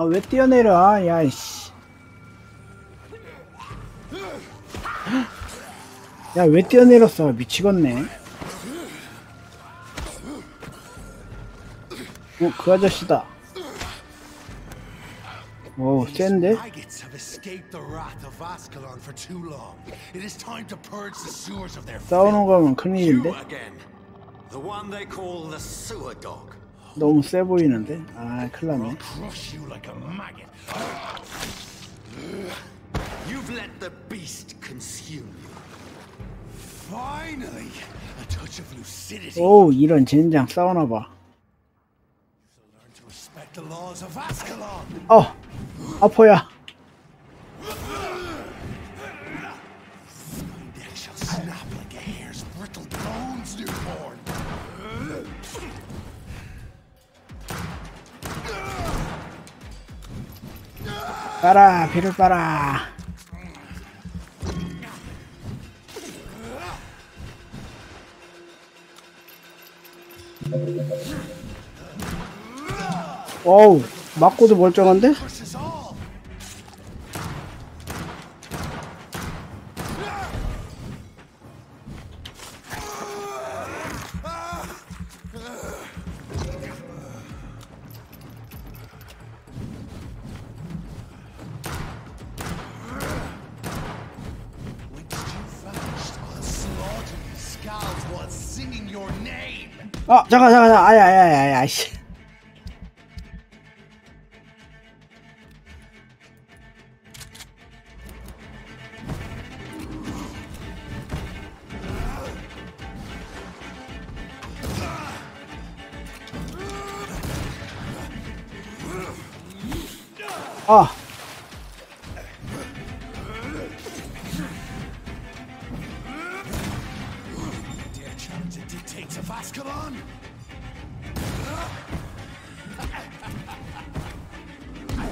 아, 왜 뛰어내려? 야이씨. 야, 왜 뛰어내렸어? 미치겠네. 그 아저씨다. 오, 센데? 싸우는 거면 큰일인데? 너무 세 보이는데? 아, 큰일 났네. 오, 이런 젠장 싸우나봐. 아퍼야. 빨아, 비를 빨아. 어우, 맞고도 멀쩡한데? 잠깐, 아야, 씨.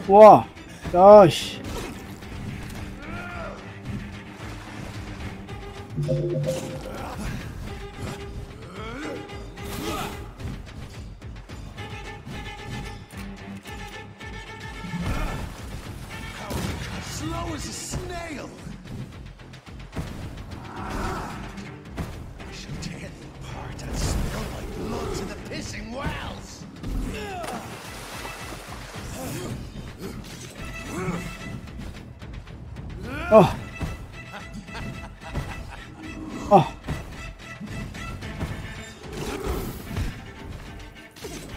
와, 야씨.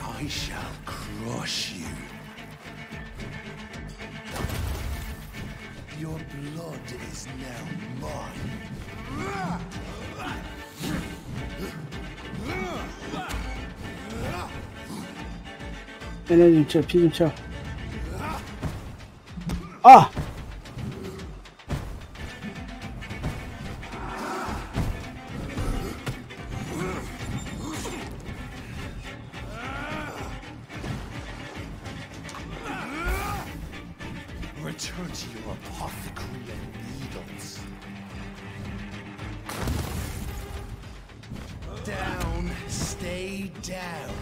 I shall crush you. Your blood is now mine. 얘네 좀 쳐, 피 좀 쳐. Return to your apothecary and needles. Down, stay down.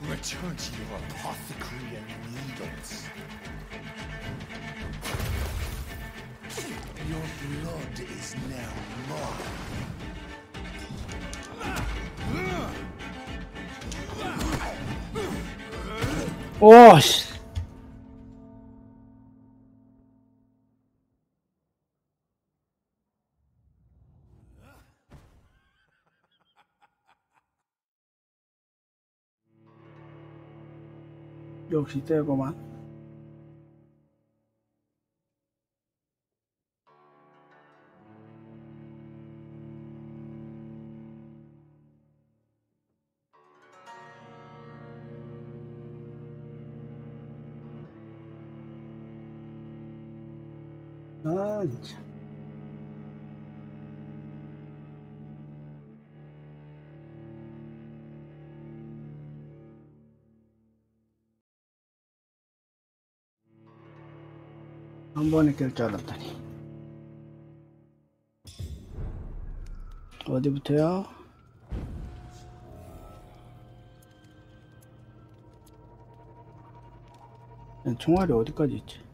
Return to your apothecary and needles. Your blood is now mine. 오, 씨. 역시 쎄구만. 아 진짜. 한 번에 깰 줄 알았더니. 어디부터요? 총알이 어디까지 있지?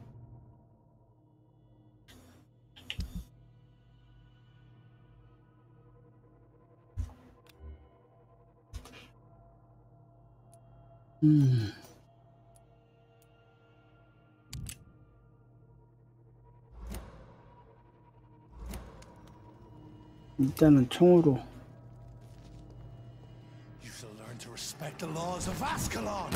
일단은 총으로. You shall learn to respect the laws of Ascalon.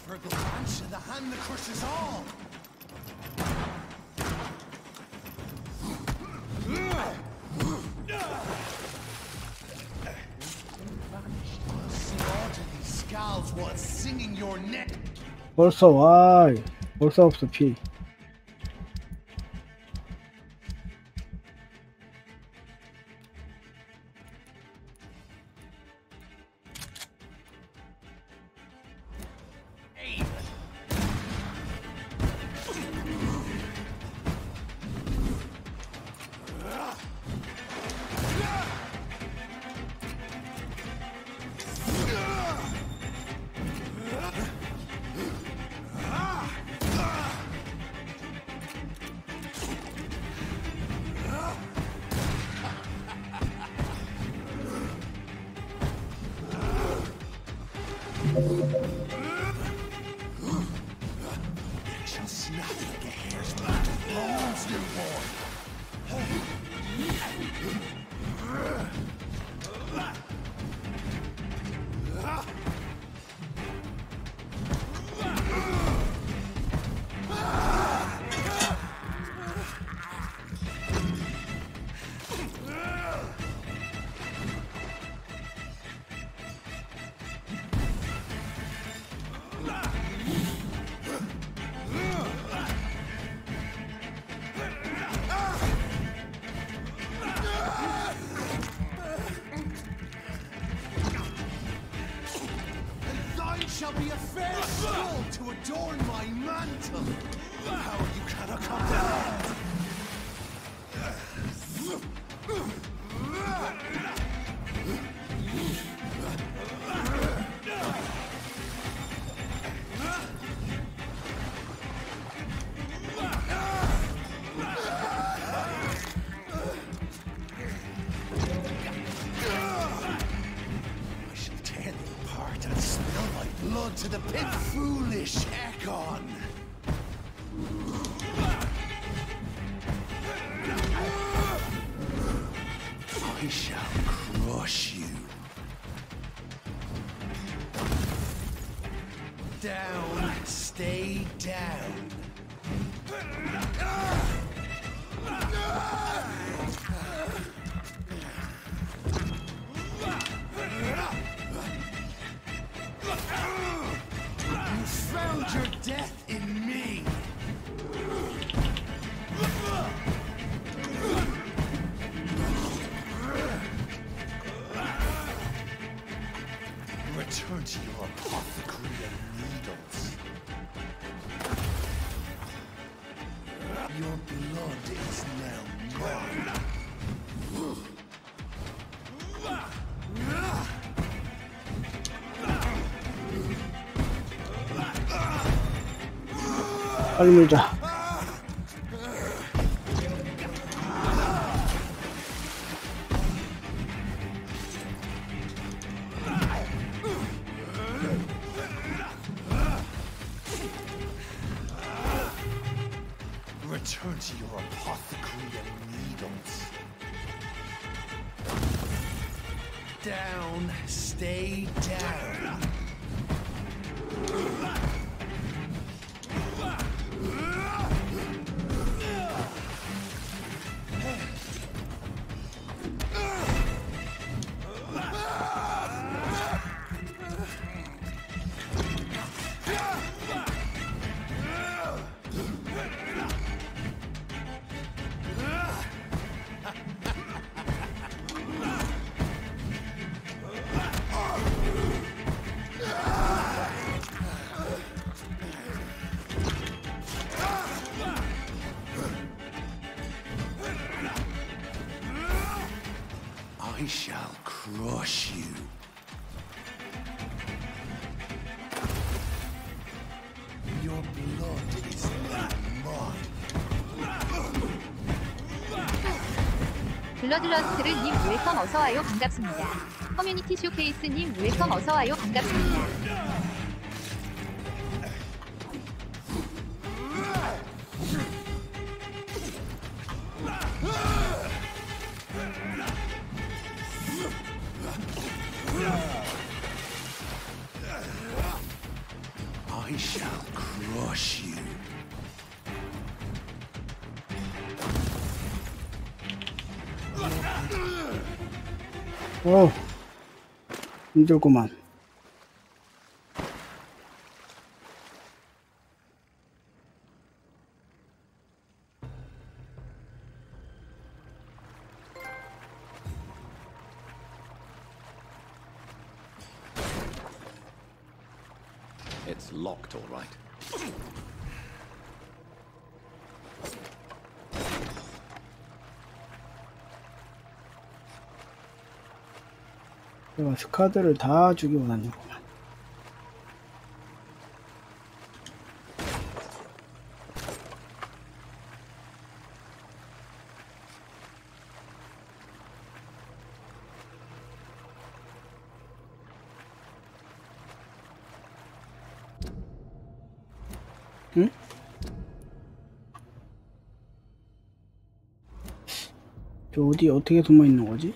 For the launch of the hand that crushes all. Slaughter these scalds while singing your neck. 벌써 와. 벌써 없어 피. Shall snap like a hair's breadth of bones, newborn. Shall be a fair skull to adorn my mantle. How you cannot comprehend. I shall tear thee apart and spill my blood to the pit, foolish Ekon. I shall crush you. Down, stay down. You found your death in me. Return to your apothecary and needles. Your blood is now mine. 빨리 물자. Return to your apothecary and needles. Down, stay down. I shall crush you. Your blood is mine. 블러드러스트를 님 웰컴 어서와요 반갑습니다. 커뮤니티 쇼케이스 님 웰컴 어서와요 반갑습니다. I shall crush you. 힘들구만. It's locked, all right. 내가 스카드를 다 죽이고 다니구만. 응? 저 어디 어떻게 숨어 있는 거지?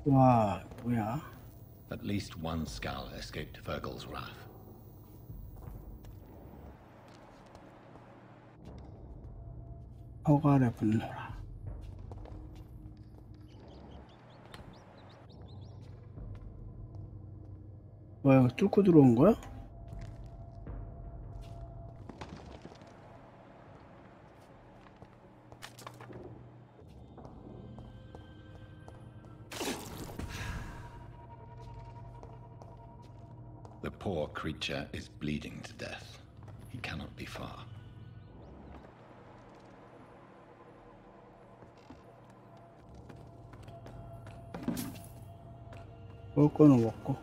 와, 뭐야? At least one skull escaped Virgil's wrath. 허가를 분노라. 뭐야, 이거 뚫고 들어온 거야? The poor creature is bleeding to death. He cannot be far. 먹을 거는 먹고.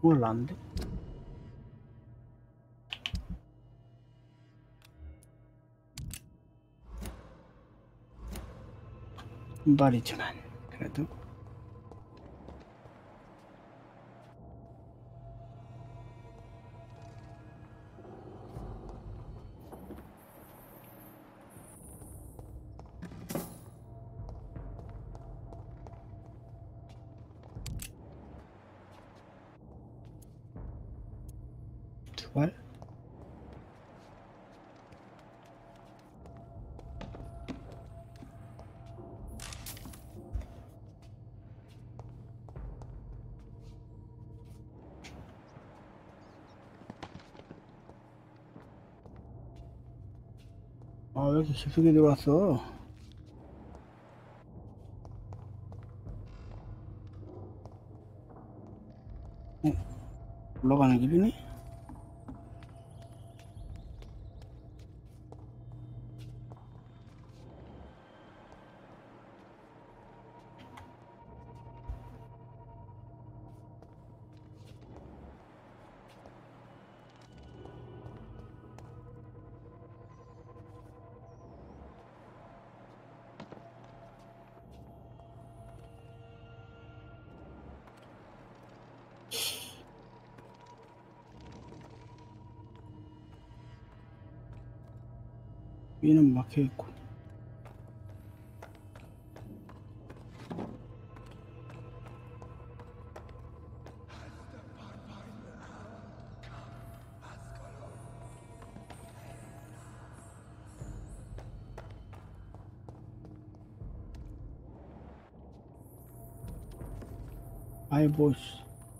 뭘 안 돼? 신발이지만 그래도 두 발? 아, 왜 이렇게 깊숙이 들어왔어? 올라가는 길이네? 위는 막혀있고. 아이 뭐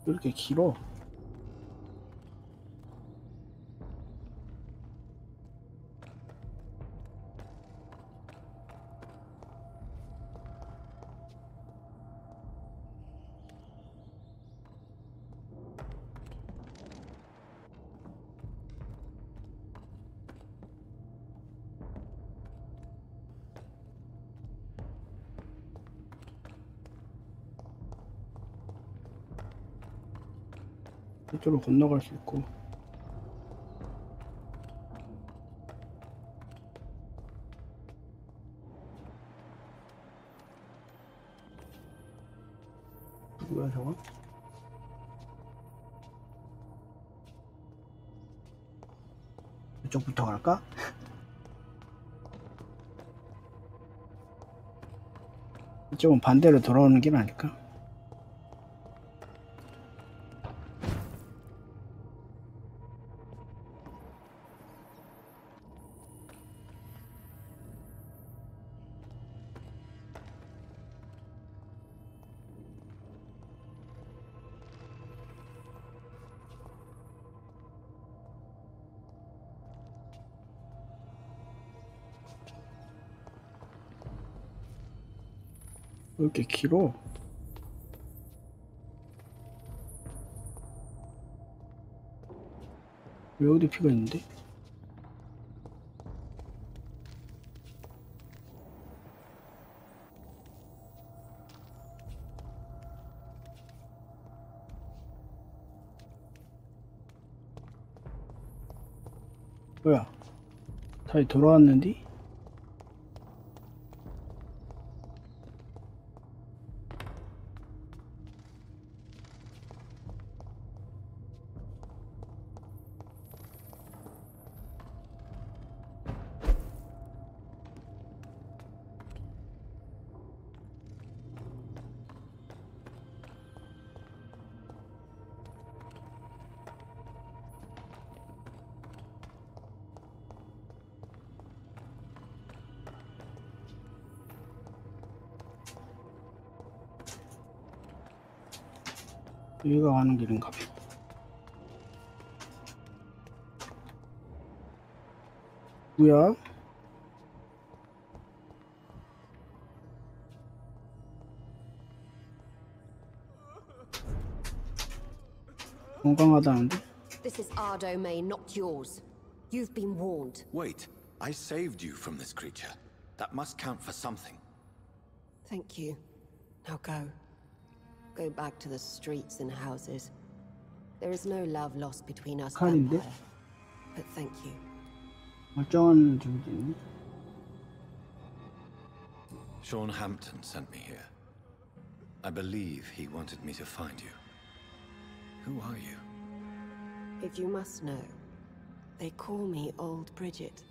왜 이렇게 길어? 이쪽으로 건너갈 수 있고. 누구야 저거? 이쪽부터 갈까? 이쪽은 반대로 돌아오는 길 아닐까? 왜 이렇게 길어? 왜 어디 피가 있는데? 뭐야? 다시 돌아왔는데? 여기가 가는 길인가 봐. 뭐야? 건강하다는데? This is our domain, not yours. You've been warned. Wait, I saved you from this creature. That must count for something. Thank you. Now go. Go back to the streets and houses. There is no love lost between us, 칼인데? Vampire. But thank you. 멀쩡한 중이지. Sean Hampton sent me here. I believe he wanted me to find you. Who are you? If you must know, they call me Old Bridget.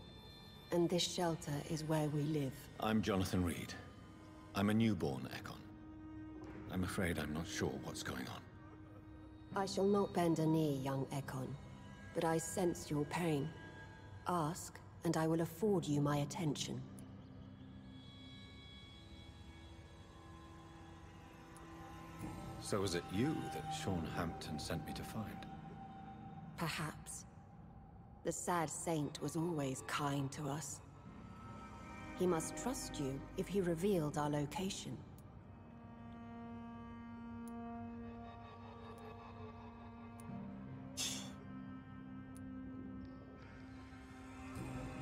And this shelter is where we live. I'm Jonathan Reed. I'm a newborn Ekon. I'm afraid I'm not sure what's going on. I shall not bend a knee, young Ekon. But I sense your pain. Ask, and I will afford you my attention. So was it you that Sean Hampton sent me to find? Perhaps. The sad saint was always kind to us. He must trust you if he revealed our location.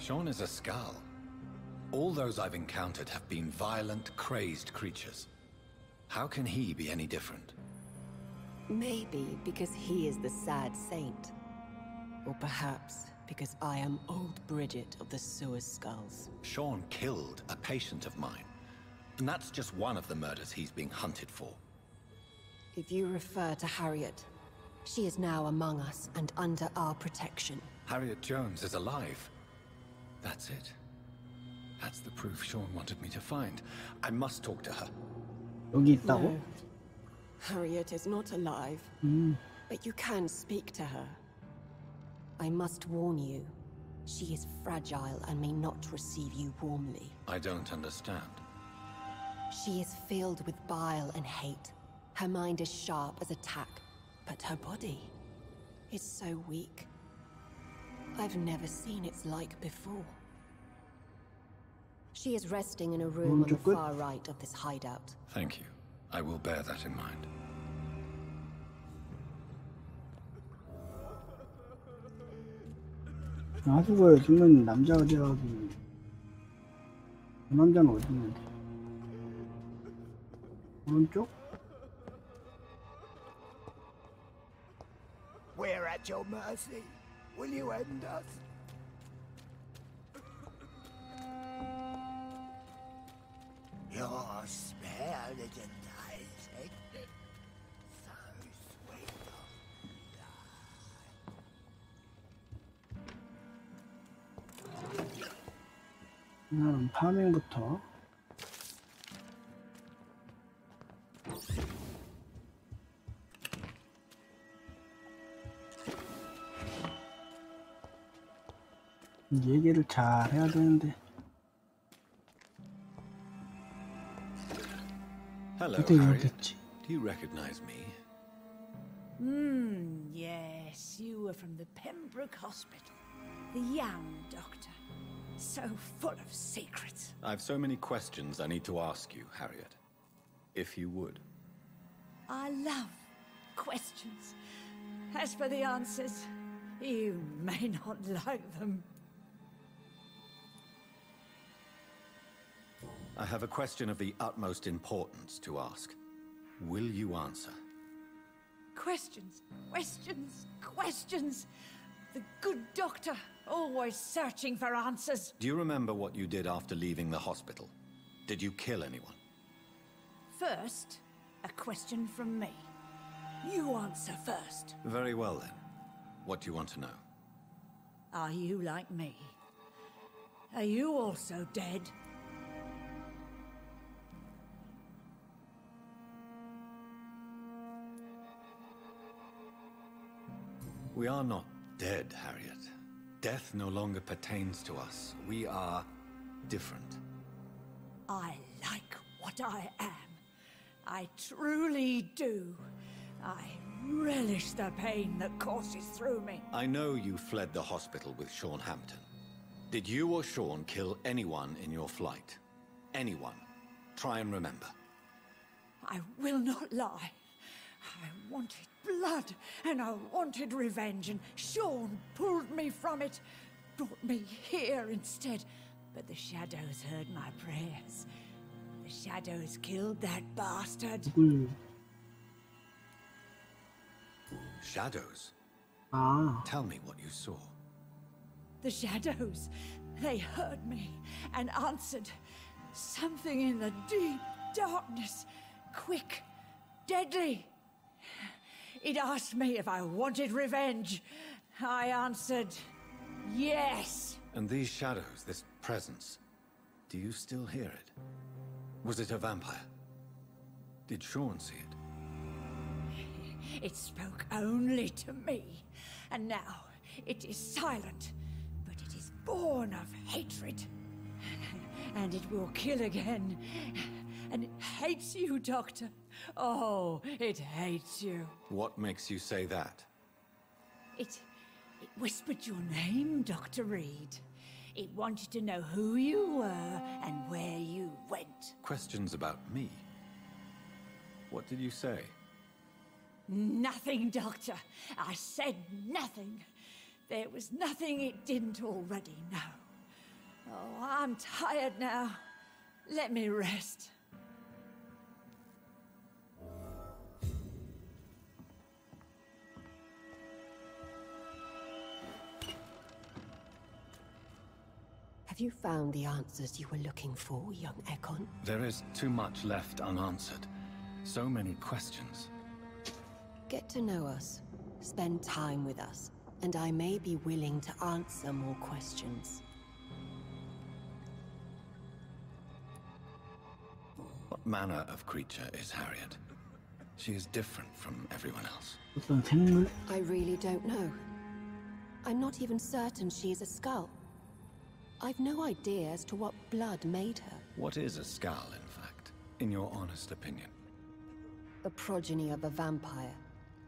Sean is a skull. All those I've encountered have been violent, crazed creatures. How can he be any different? Maybe because he is the sad saint. Or perhaps because I am Old Bridget of the Sewer Skulls. Sean killed a patient of mine. And that's just one of the murders he's being hunted for. If you refer to Harriet, she is now among us and under our protection. Harriet Jones is alive. That's it. That's the proof Sean wanted me to find. I must talk to her. 여기 있다고? No. Harriet is not alive. But you can speak to her. I must warn you. She is fragile and may not receive you warmly. I don't understand. She is filled with bile and hate. Her mind is sharp as a tack, but her body is so weak. I've never seen its like before. She is resting in a room on the far right of this hideout. Thank you. I will bear that in mind. 하수구에 숨은 남자가 되어가지고 그 남자는 어디 있는데? 오른쪽? We're at your mercy. Will you end us? You're spared at a Isaac. So sweet of 나는 파밍부터. 얘기를 잘 해야 되는데. Hello, 그때 Harriet. 얘기했지. Do you recognize me? Yes, you were from the Pembroke Hospital. The young doctor. So full of secrets. I've so many questions I need to ask you, Harriet. If you would. I love questions. As for the answers, you may not like them. I have a question of the utmost importance to ask. Will you answer? Questions, questions, questions. The good doctor, always searching for answers. Do you remember what you did after leaving the hospital? Did you kill anyone? First, a question from me. You answer first. Very well then. What do you want to know? Are you like me? Are you also dead? We are not dead, Harriet. Death no longer pertains to us. We are different. I like what I am. I truly do. I relish the pain that courses through me. I know you fled the hospital with Sean Hampton. Did you or Sean kill anyone in your flight? Anyone? Try and remember. I will not lie. I wanted blood, and I wanted revenge, and Sean pulled me from it, brought me here instead. But the shadows heard my prayers. The shadows killed that bastard. Shadows? 아, Tell me what you saw. The shadows, they heard me and answered. Something in the deep darkness, quick, deadly. It asked me if I wanted revenge. I answered, yes. And these shadows, this presence, do you still hear it? Was it a vampire? Did Sean see it? It spoke only to me, and now it is silent, but it is born of hatred. And it will kill again. And it hates you, Doctor. Oh, it hates you. What makes you say that? It whispered your name, Dr. Reed. It wanted to know who you were and where you went. Questions about me? What did you say? Nothing, Doctor. I said nothing. There was nothing it didn't already know. Oh, I'm tired now. Let me rest. Have you found the answers you were looking for, young Ekon? There is too much left unanswered. So many questions. Get to know us, spend time with us, and I may be willing to answer more questions. manner of creature is Harriet? She is different from everyone else. 어떤 생물? I really don't know. I'm not even certain she is a skull. I've no idea as to what blood made her. What is a skull, in fact, in your honest opinion? The progeny of a vampire,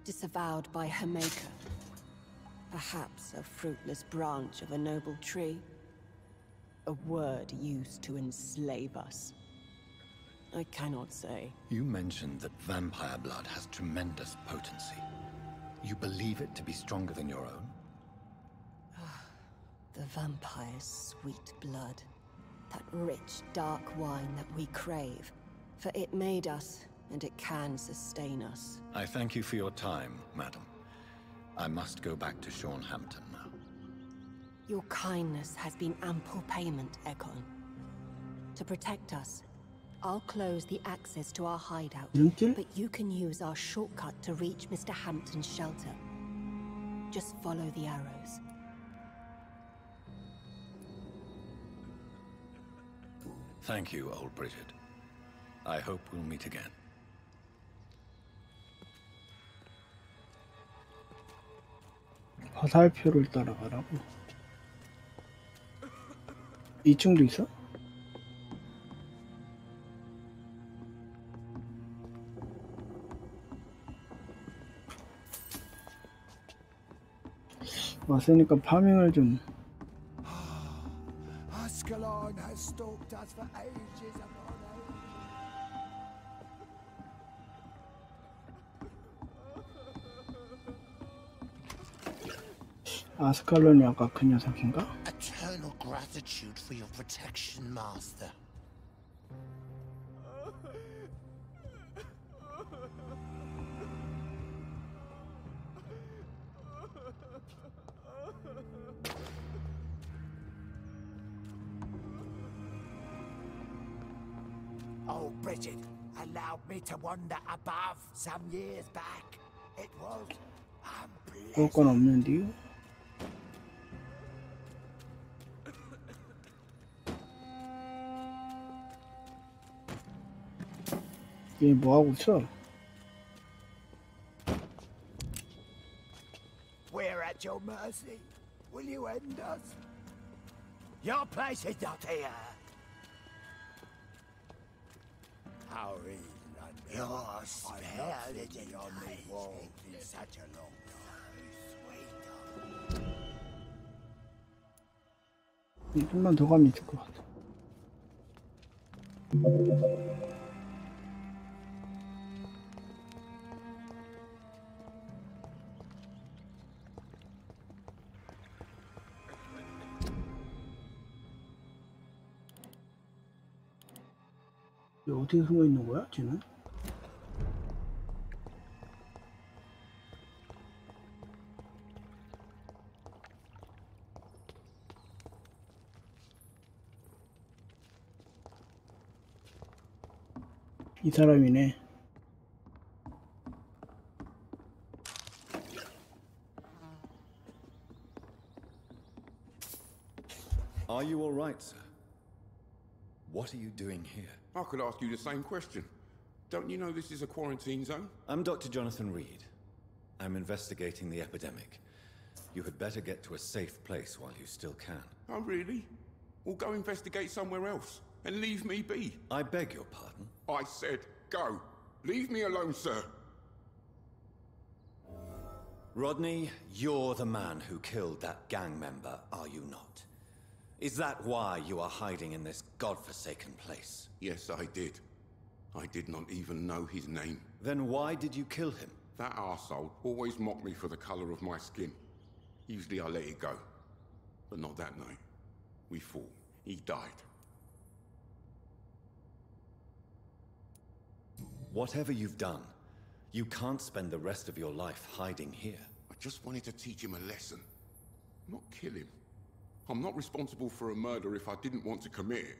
disavowed by her maker. Perhaps a fruitless branch of a noble tree. A word used to enslave us. I cannot say. You mentioned that vampire blood has tremendous potency. You believe it to be stronger than your own? The vampire's sweet blood. That rich, dark wine that we crave. For it made us, and it can sustain us. I thank you for your time, madam. I must go back to Sean Hampton now. Your kindness has been ample payment, Egon. To protect us, I'll close the access to our hideout, 눈길? but you can use our shortcut to reach Mr. Hampton's shelter. Just follow the arrows. Thank you, old Bridget. I hope we'll meet again. 화살표를 따라가라고. 2층도 있어? 왔으니까 파밍을 좀. Ascalon has stalked us for ages upon 아스칼론이 아까 그 녀석인가? Eternal gratitude for your protection, Master. Oh, Bridget allowed me to wander above some years back. It was 볼 건 없는데요? 얘 뭐하고 있어? We're at your mercy. Will you end us? Your place is not here. How is London? You're spared in your wall in such a long time. 좀만 더 가면 있을 것 같아. 어디에 숨어 있는 거야, 쟤는? 이 사람이네. Are you all right, sir? What are you doing here? I could ask you the same question. Don't you know this is a quarantine zone? I'm Dr. Jonathan Reed. I'm investigating the epidemic. You had better get to a safe place while you still can. Oh, really? Well, go investigate somewhere else and leave me be. I beg your pardon? I said go. Leave me alone, sir. Rodney, you're the man who killed that gang member, are you not? Is that why you are hiding in this godforsaken place? Yes, I did. I did not even know his name. Then why did you kill him? That arsehole always mocked me for the color of my skin. Usually I let it go. But not that night. We fought. He died. Whatever you've done, you can't spend the rest of your life hiding here. I just wanted to teach him a lesson. Not kill him. I'm not responsible for a murder if I didn't want to commit it.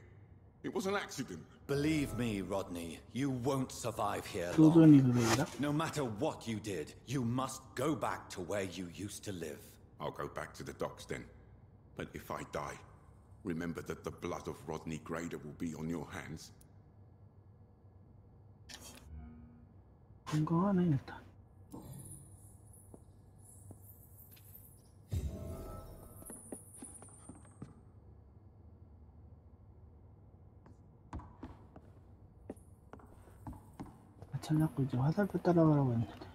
It was an accident. Believe me, Rodney, you won't survive here 도전이 long. 그거다. No matter what you did, you must go back to where you used to live. I'll go back to the docks then. But if I die, remember that the blood of Rodney Grader will be on your hands. 건강하네 일단. 참 자꾸 이제 화살표 따라가라고 했는데.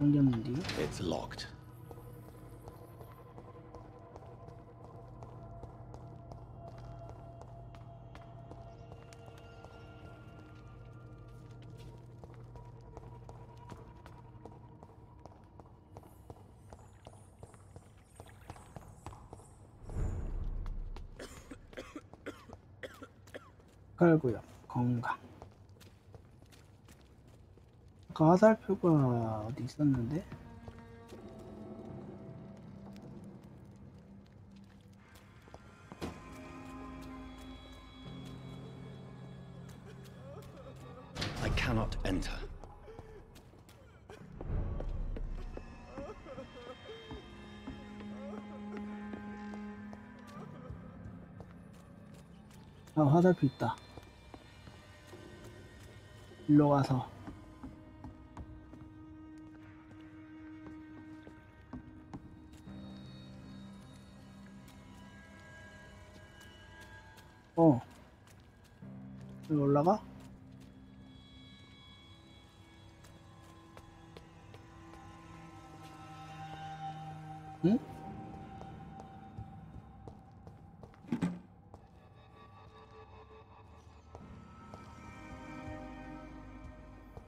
잠겼는데요? It's locked. 깔고요. 건강. 아까 화살표가 어디 있었는데? I cannot enter. 아, 화살표 있다. 일로 가서. 여기 올라가? 응?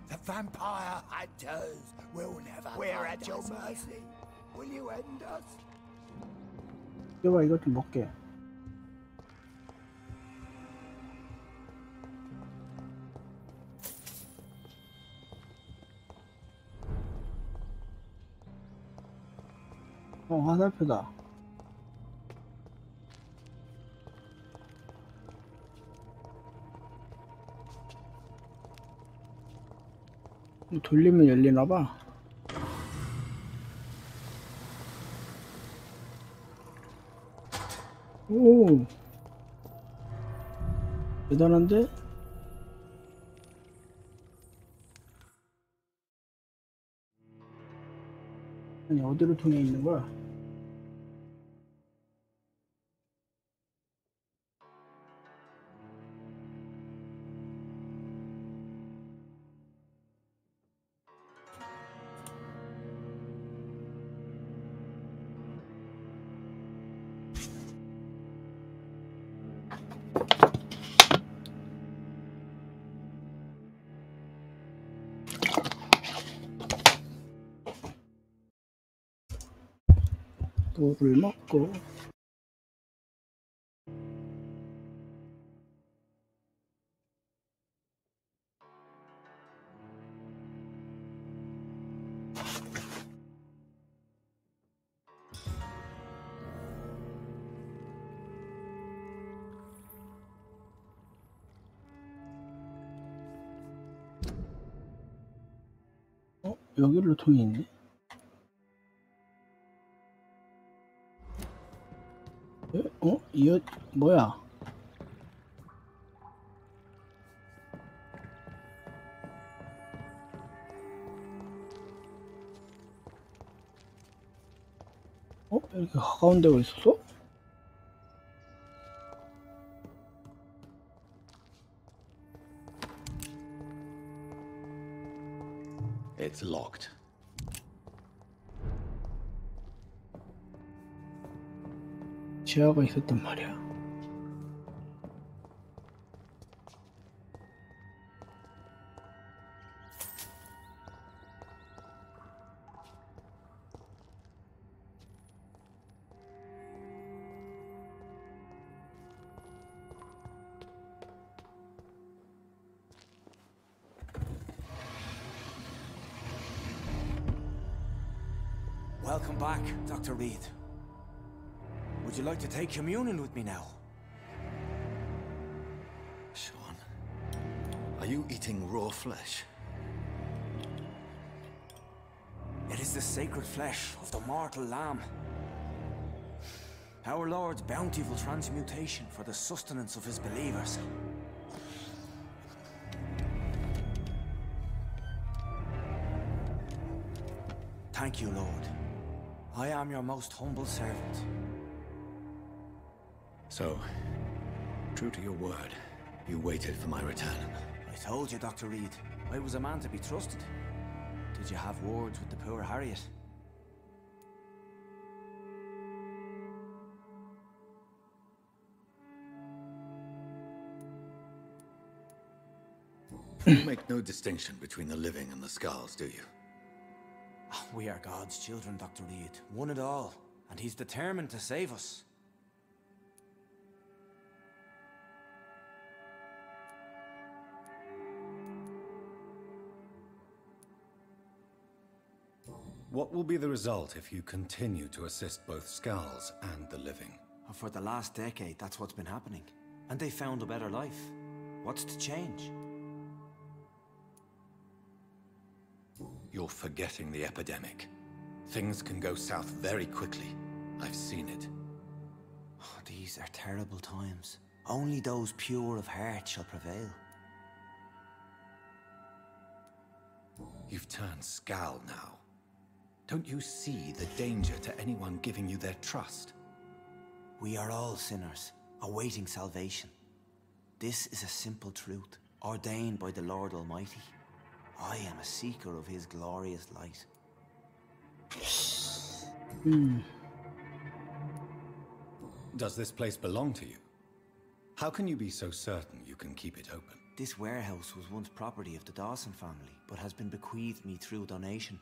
The vampire hunters will never. We're at your mercy. Will you end us? 이거 이것 좀 먹게. 화살표다. 돌리면 열리나봐. 오, 대단한데? 아니, 어디로 통해 있는 거야? 돌을 먹고. 여기로 통해 있네. 이어 뭐야? 이렇게 가까운 데가 있었어? It's locked. 지하가 있었단 말이야. Welcome back, Dr. Reed. Would you like to take communion with me now? Sean, are you eating raw flesh? It is the sacred flesh of the mortal lamb. Our Lord's bountiful transmutation for the sustenance of his believers. Thank you, Lord. I am your most humble servant. So, true to your word, you waited for my return. I told you, Dr. Reed, I was a man to be trusted. Did you have words with the poor Harriet? You make no distinction between the living and the skulls, do you? We are God's children, Dr. Reed. One and all. And he's determined to save us. What will be the result if you continue to assist both skulls and the living? For the last decade, that's what's been happening. And they found a better life. What's to change? You're forgetting the epidemic. Things can go south very quickly. I've seen it. Oh, these are terrible times. Only those pure of heart shall prevail. You've turned Skal now. Don't you see the danger to anyone giving you their trust? We are all sinners, awaiting salvation. This is a simple truth, ordained by the Lord Almighty. I am a seeker of his glorious light. Does this place belong to you? How can you be so certain you can keep it open? This warehouse was once property of the Dawson family, but has been bequeathed me through donation.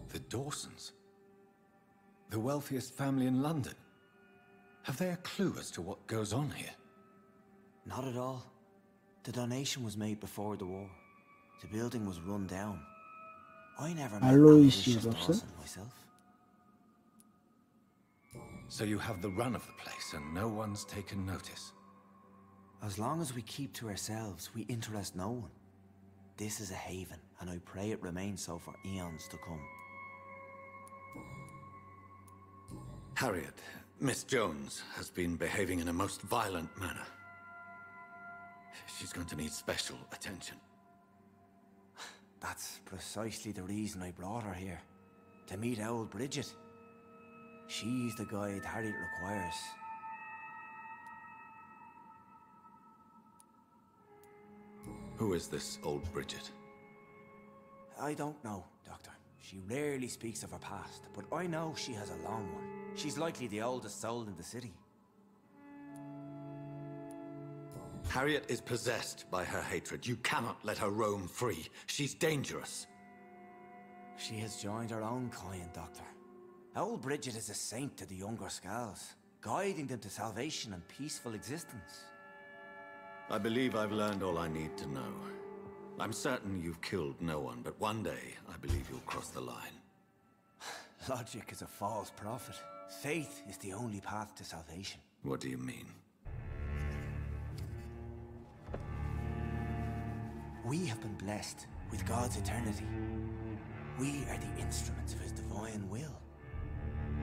The Dawsons? The wealthiest family in London? Have they a clue as to what goes on here? Not at all. The donation was made before the war. The building was run down. I never met Aloysius Dawson myself. So you have the run of the place and no one's taken notice? As long as we keep to ourselves, we interest no one. This is a haven, and I pray it remains so for eons to come. Harriet, Miss Jones, has been behaving in a most violent manner. She's going to need special attention. That's precisely the reason I brought her here. To meet old Bridget. She's the guide Harriet requires. Who is this old Bridget? I don't know, Doctor. She rarely speaks of her past, but I know she has a long one. She's likely the oldest soul in the city. Harriet is possessed by her hatred. You cannot let her roam free. She's dangerous. She has joined her own kind, Doctor. Old Bridget is a saint to the younger Skals, guiding them to salvation and peaceful existence. I believe I've learned all I need to know. I'm certain you've killed no one, but one day I believe you'll cross the line. Logic is a false prophet. Faith is the only path to salvation. What do you mean? We have been blessed with God's eternity. We are the instruments of his divine will.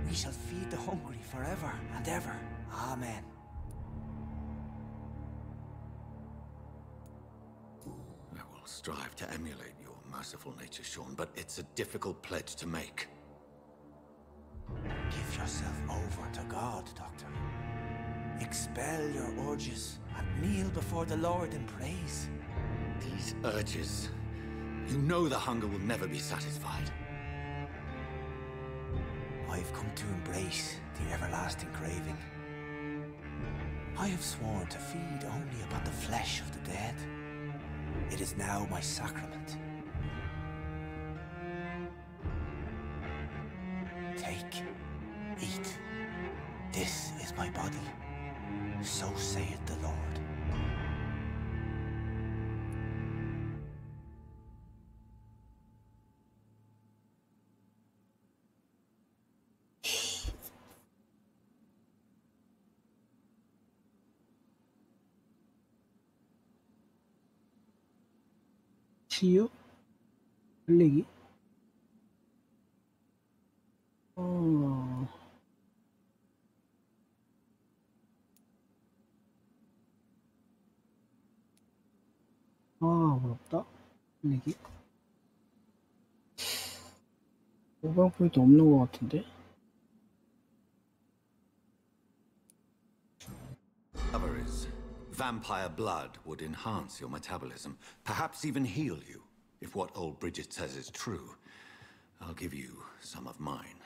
We shall feed the hungry forever and ever. Amen. I will strive to emulate your merciful nature, Sean, but it's a difficult pledge to make. Give yourself over to God, Doctor. Expel your urges and kneel before the Lord in praise. These urges. You know the hunger will never be satisfied. I've come to embrace the everlasting craving. I have sworn to feed only upon the flesh of the dead. It is now my sacrament. Take, eat. This is my body. So saith the Lord. 치유? 흘리기? 어렵다. 이게 500포인트 없는 것 같은데? Other is vampire blood would enhance your metabolism, perhaps even heal you. If what old Bridget says is true, I'll give you some of mine.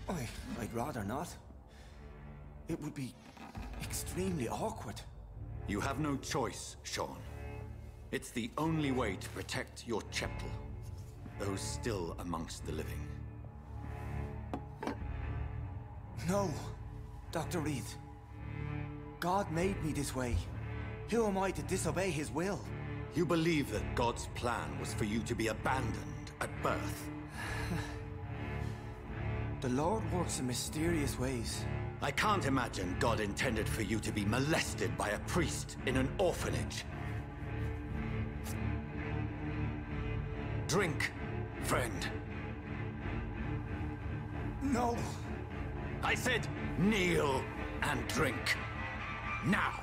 I'd rather not. It would be extremely awkward. You have no choice, Sean. It's the only way to protect your cheptel, those still amongst the living. No, Dr. Reed. God made me this way. Who am I to disobey his will? You believe that God's plan was for you to be abandoned at birth? The Lord works in mysterious ways. I can't imagine God intended for you to be molested by a priest in an orphanage. Drink, friend. No! I said kneel and drink. Now!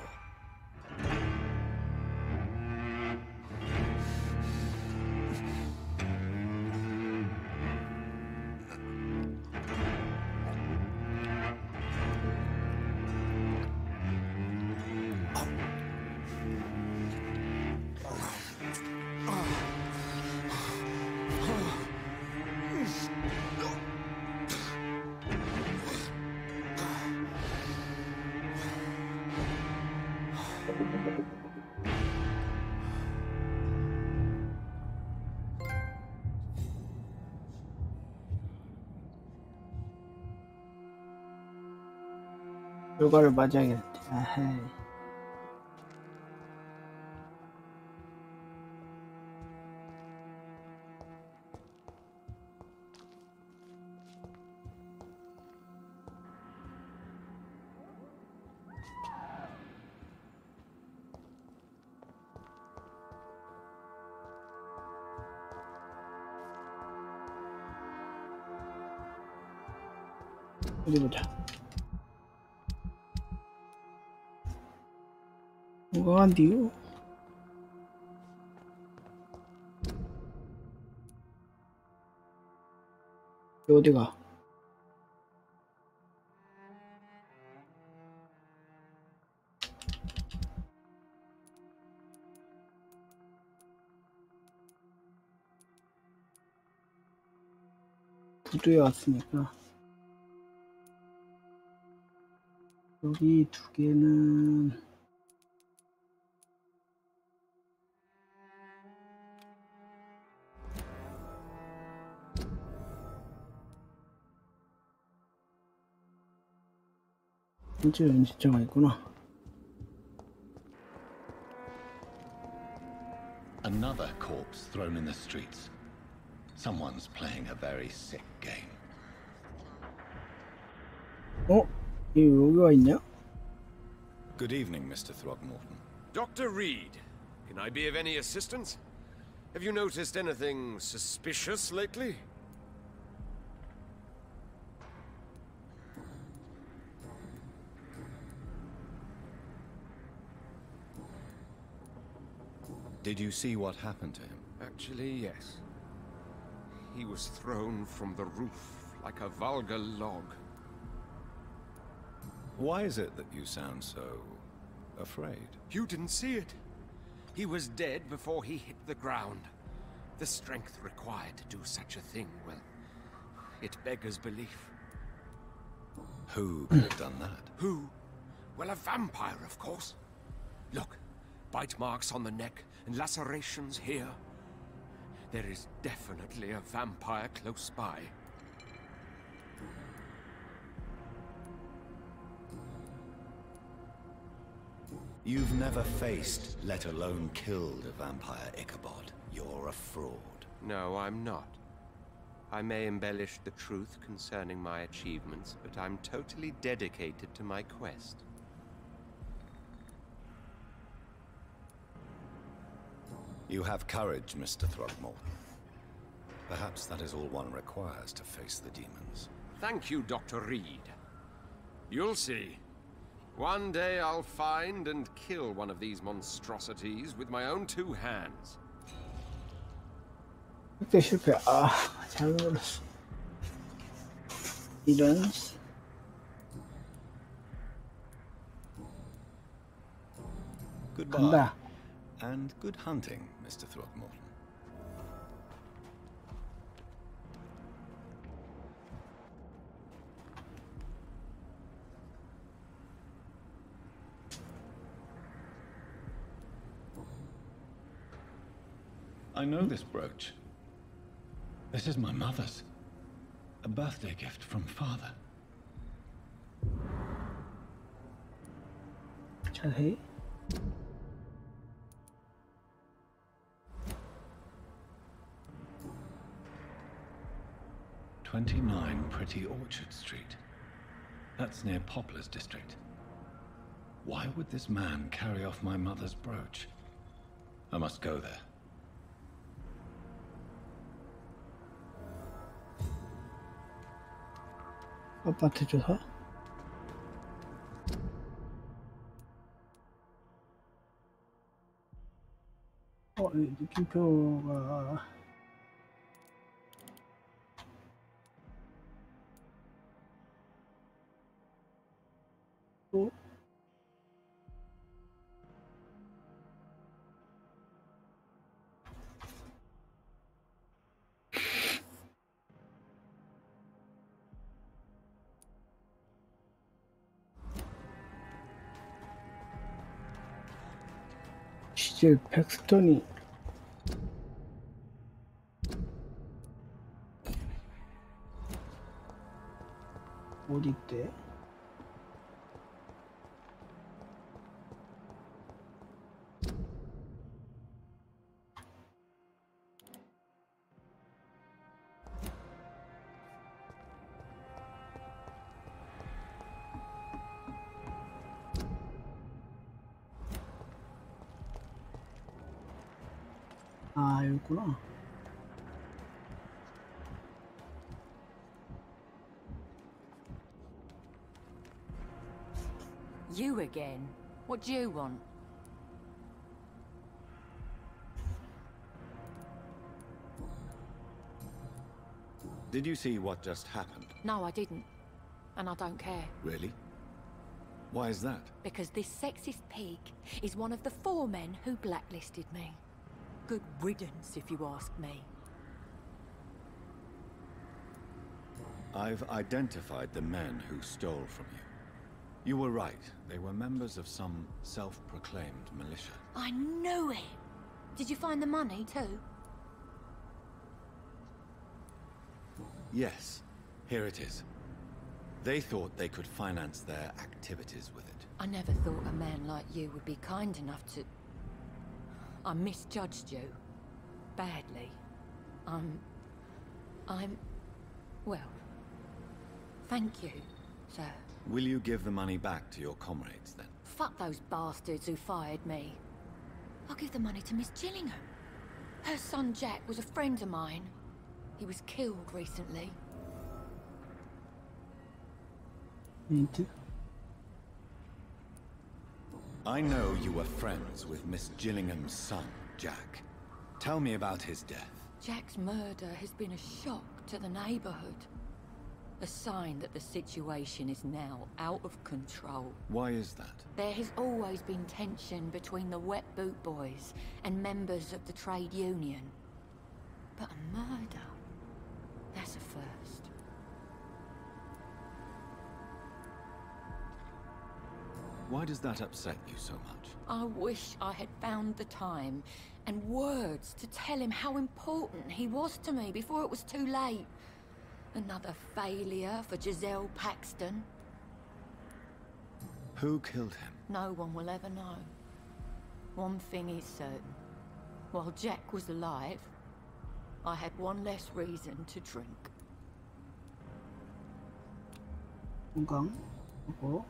결과를 맞이하겠지. 아헤이. 어디 보자. 건강한데요? 어디가? 부두에 왔으니까 여기 두 개는 진짜 연습자가 있구나. Another corpse thrown in the streets. Someone's playing a very sick game. 이 여기가 있냐? Good evening, Mr. Throgmorton. Dr. Reed, can I be of any assistance? Have you noticed anything suspicious lately? Did you see what happened to him? Actually, yes. He was thrown from the roof like a vulgar log. Why is it that you sound so afraid? You didn't see it. He was dead before he hit the ground. The strength required to do such a thing, well, it beggars belief. Who could have done that? Who? Well, a vampire, of course. Look, bite marks on the neck and lacerations here. There is definitely a vampire close by. You've never faced, let alone killed a vampire, Ichabod. You're a fraud. No, I'm not. I may embellish the truth concerning my achievements, but I'm totally dedicated to my quest. You have courage, Mr. Throgmorton. Perhaps that is all one requires to face the demons. Thank you, Dr. Reed. You'll see. One day I'll find and kill one of these monstrosities with my own two hands. 그때 실패. 아, 잘못 눌렀어. 이런. Goodbye. 간다. And good hunting, Mr. Throckmorton. I know this brooch. This is my mother's. A birthday gift from father. 자세히. "29 Pretty Orchard Street. That's near Poplar's district. Why would this man carry off my mother's brooch? I must go there." 아파트 조사. 이 느낌표가 또 시젤 팩스턴이 어디 있대? 아, 여기구나. You again? What do you want? Did you see what just happened? No, I didn't. And I don't care. Really? Why is that? Because this sexist pig is one of the 4 men who blacklisted me. Good riddance, if you ask me. I've identified the men who stole from you. You were right. They were members of some self-proclaimed militia. I knew it! Did you find the money, too? Yes, here it is. They thought they could finance their activities with it. I never thought a man like you would be kind enough to... I misjudged you. Badly. Well... Thank you, sir. Will you give the money back to your comrades, then? Fuck those bastards who fired me. I'll give the money to Miss Gillingham. Her son Jack was a friend of mine. He was killed recently. Mint. I know you were friends with Miss Gillingham's son, Jack. Tell me about his death. Jack's murder has been a shock to the neighborhood. A sign that the situation is now out of control. Why is that? There has always been tension between the Wet Boot Boys and members of the trade union. But a murder? That's a first. Why does that upset you so much? I wish I had found the time and words to tell him how important he was to me before it was too late. Another failure for Giselle Paxton. Who killed him? No one will ever know. One thing is certain. While Jack was alive, I had one less reason to drink. 건강. 하고.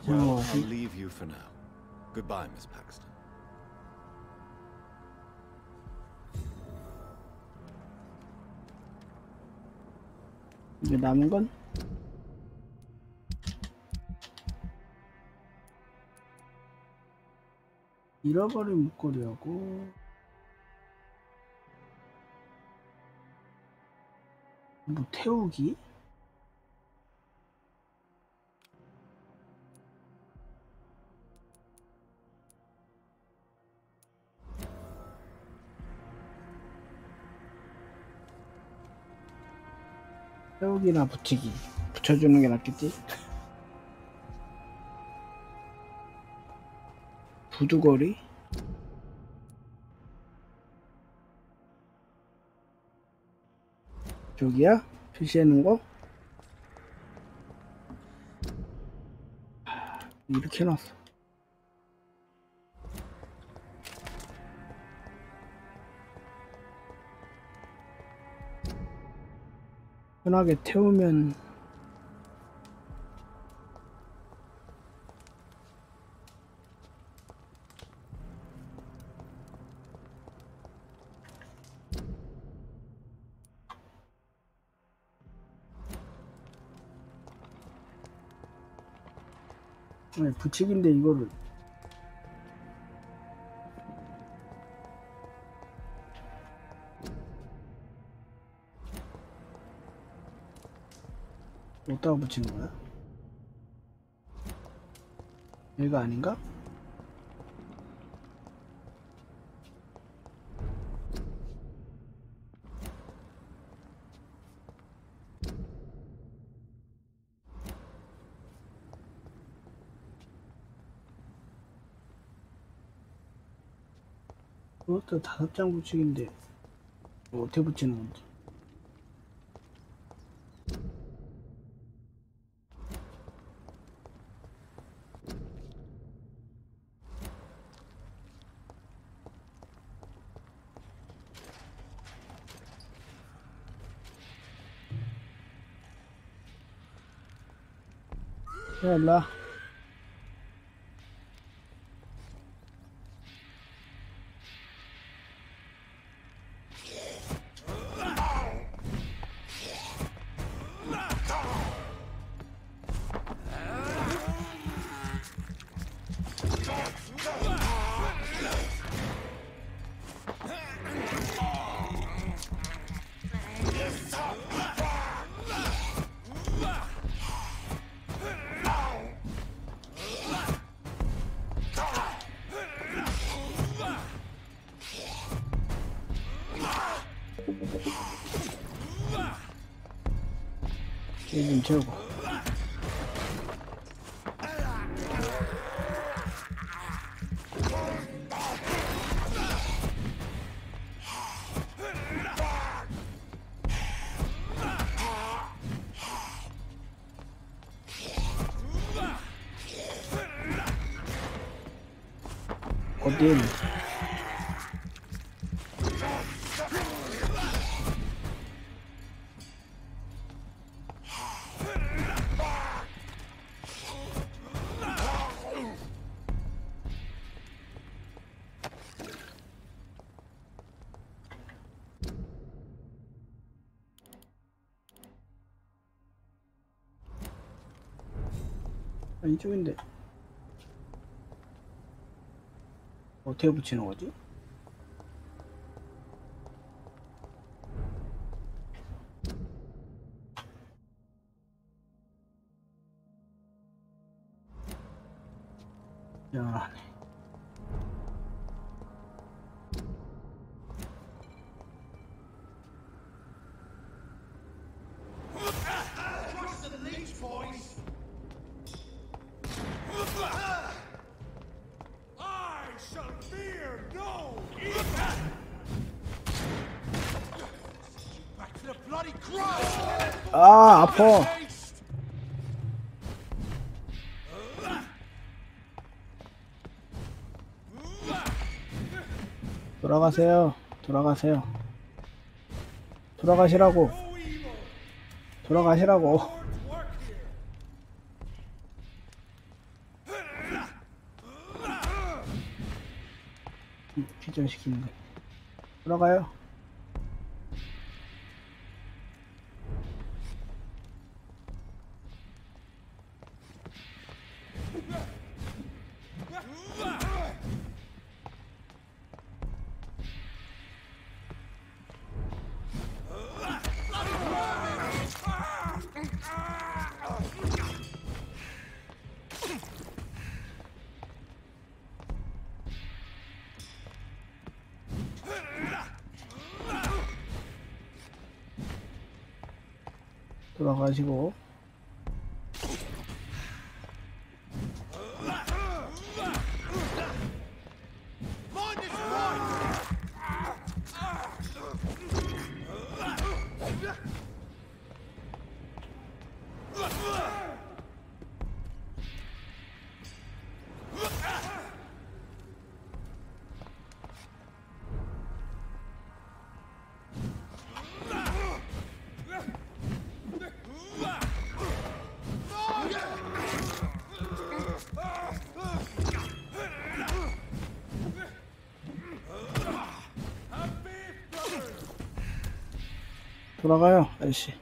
Well, I'll leave you for now. Goodbye, Miss Paxton. 이제 남은 건 잃어버린 목걸이하고 뭐 태우기? 태우기나 붙이기 붙여주는 게 낫겠지? 부두거리? 저기야? 표시해놓은 거? 이렇게 해놨어. 편하게 태우면 아니, 붙이기인데 이거를 어디다가 붙이는 거야? 얘가 아닌가? 그것도 5장 붙이기인데 어떻게 붙이는 건지. 야, 일로와. 좀 채우고. 어디? 이쪽인데 어떻게 붙이는 거지? 미안하네. 아, 아파. 돌아가세요. 돌아가세요. 돌아가시라고. 돌아가시라고. 기절시키는 거. 돌아가요. 돌아가시고. 돌아가요, 아저씨.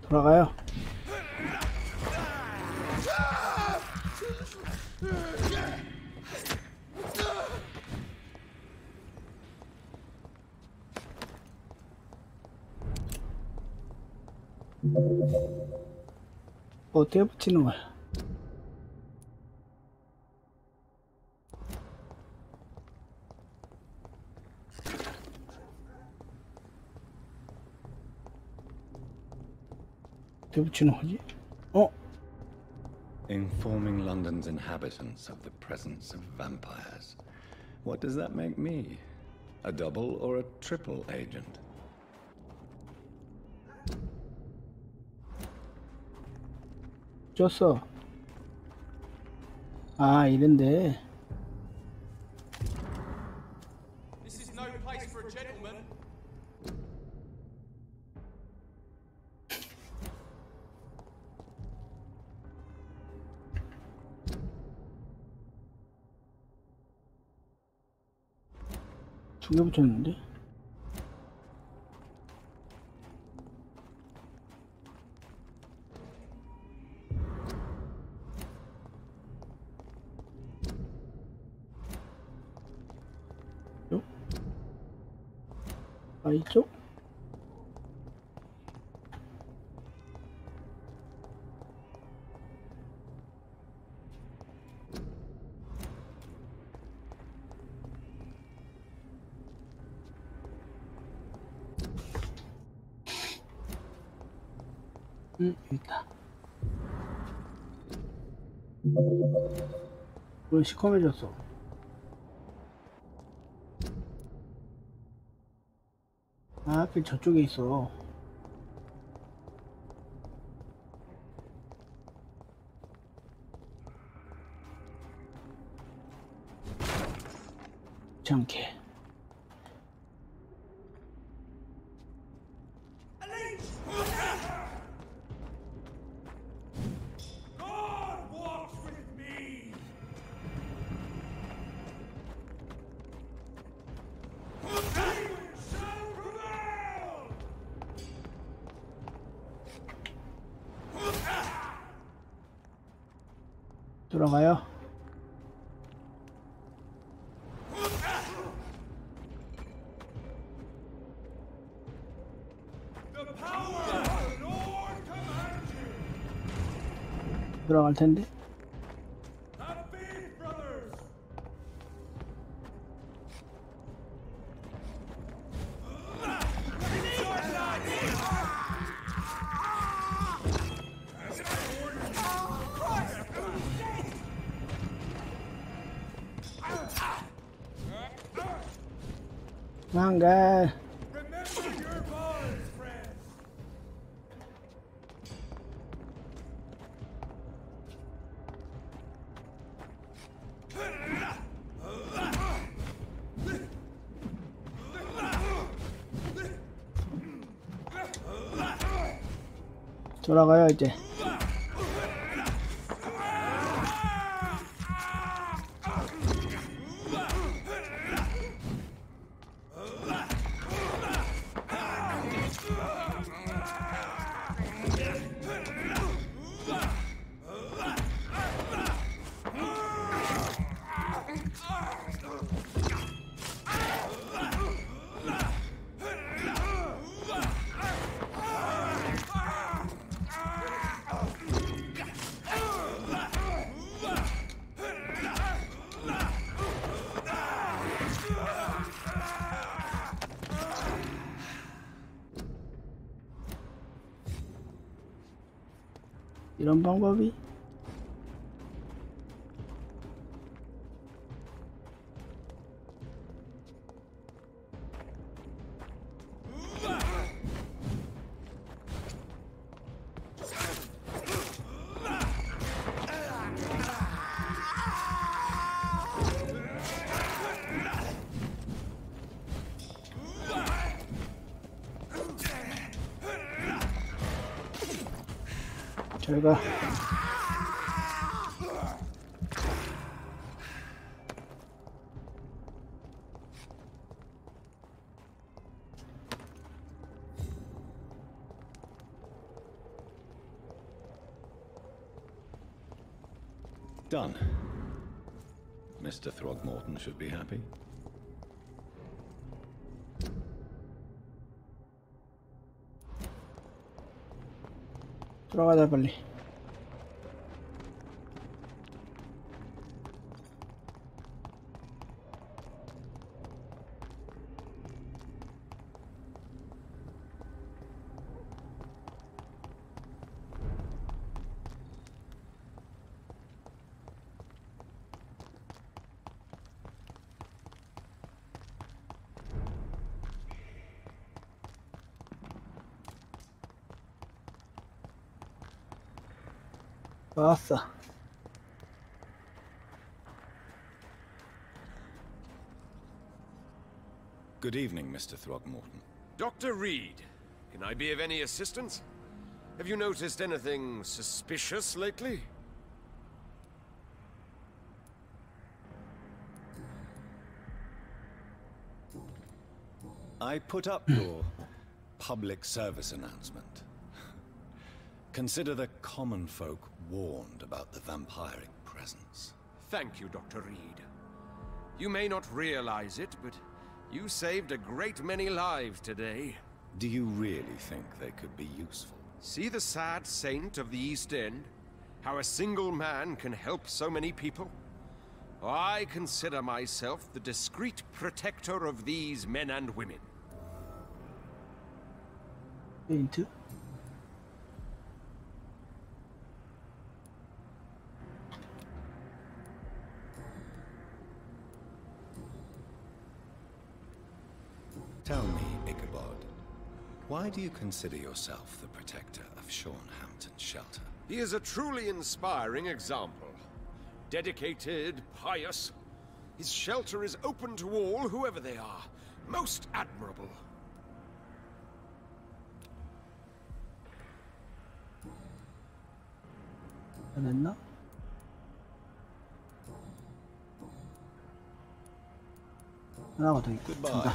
돌아가요. 어떻게 붙이는 거야? 어떻게 붙이는 거지? Informing London's inhabitants of the presence of vampires. What does that make me? A double or a triple agent? 줬어. 아, 이런데. This is no place for a gentleman. 두 개 붙였는데? 아, 이쪽? 여기 있다. 왜 시커매졌어? 아, 하필 저쪽에 있어. 귀찮게. 들어가요. 들어갈 텐데. 망가. 돌아가요 이제. 이런 방법이? 잘가. Done. Mr. Throgmorton should be happy. 들어가자 빨리. 왔어. Good evening, Mr. Throgmorton. Dr. Reed, can I be of any assistance? Have you noticed anything suspicious lately? I put up your public service announcement. Consider the common folk warned about the vampiric presence. Thank you, Dr. Reed. You may not realize it, but you saved a great many lives today. Do you really think they could be useful? See the sad saint of the East End? How a single man can help so many people? I consider myself the discreet protector of these men and women. Into? Tell me, Ichabod, why do you consider yourself the protector of Sean Hampton's shelter? He is a truly inspiring example. Dedicated, pious. His shelter is open to all, whoever they are. Most admirable. 됐나? 하나가 더 있고. Goodbye.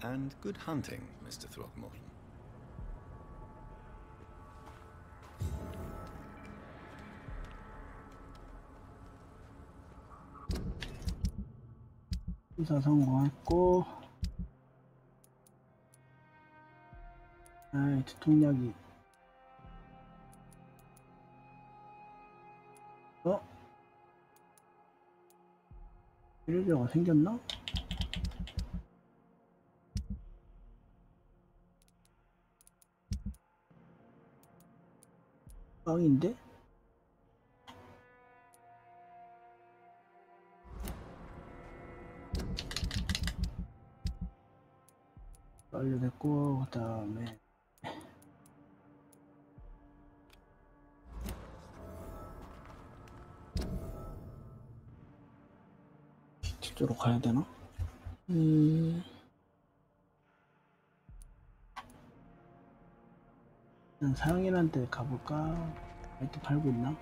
And good hunting, Mr. Throgmorton. 수사 성공했고. 아이, 두통약이. 필요가 생겼나? 빵인데? 완료됐고, 그 다음에 뒤쪽으로 가야 되나? 사용해한테 가볼까? 아직도 팔고 있나?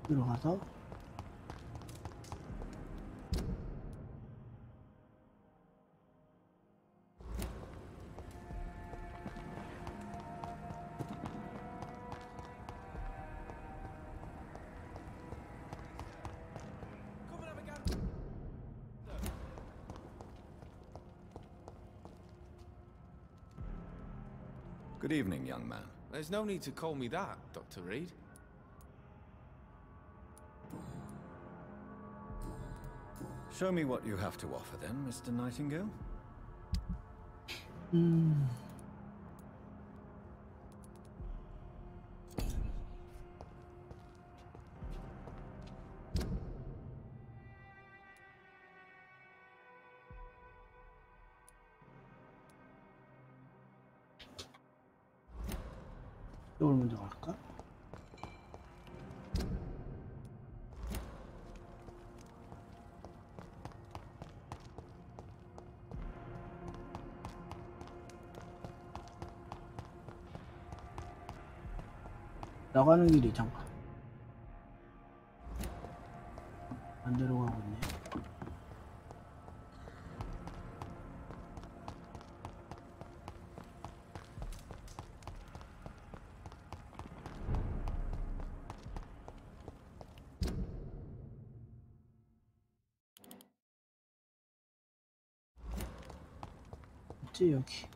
들어가서 Good evening, young man. There's no need to call me that, Dr. Reed. Show me what you have to offer then, Mr. Nightingale. 이걸 먼저 갈까? 나가는 길이 잠깐 반대로 가고 있네. 있지 여기.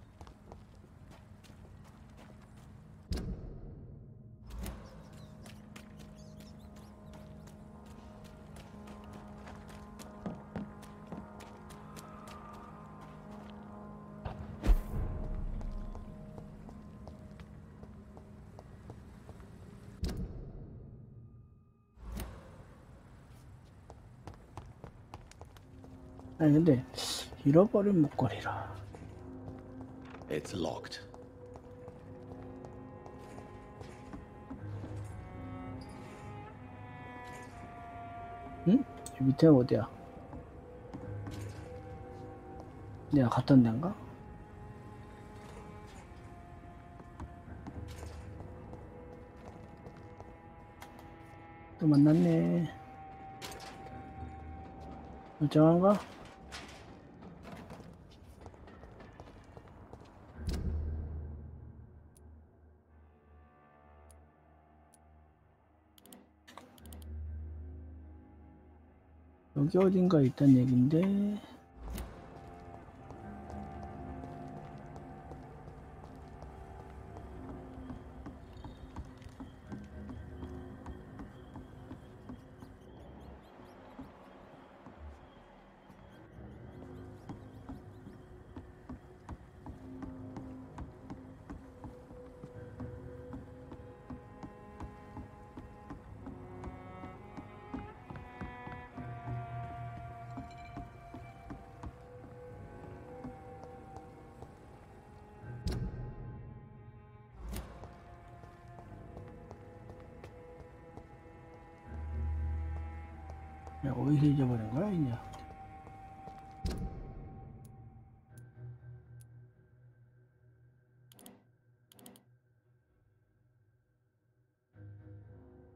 아니 근데 잃어버린 목걸이라. It's locked. 응? 이 밑에 어디야? 내가 갔던 데인가? 또 만났네. 멀쩡한가? 여기 어딘가 있단 얘긴데. 야, 어디서 잊어버린 거야, 이제?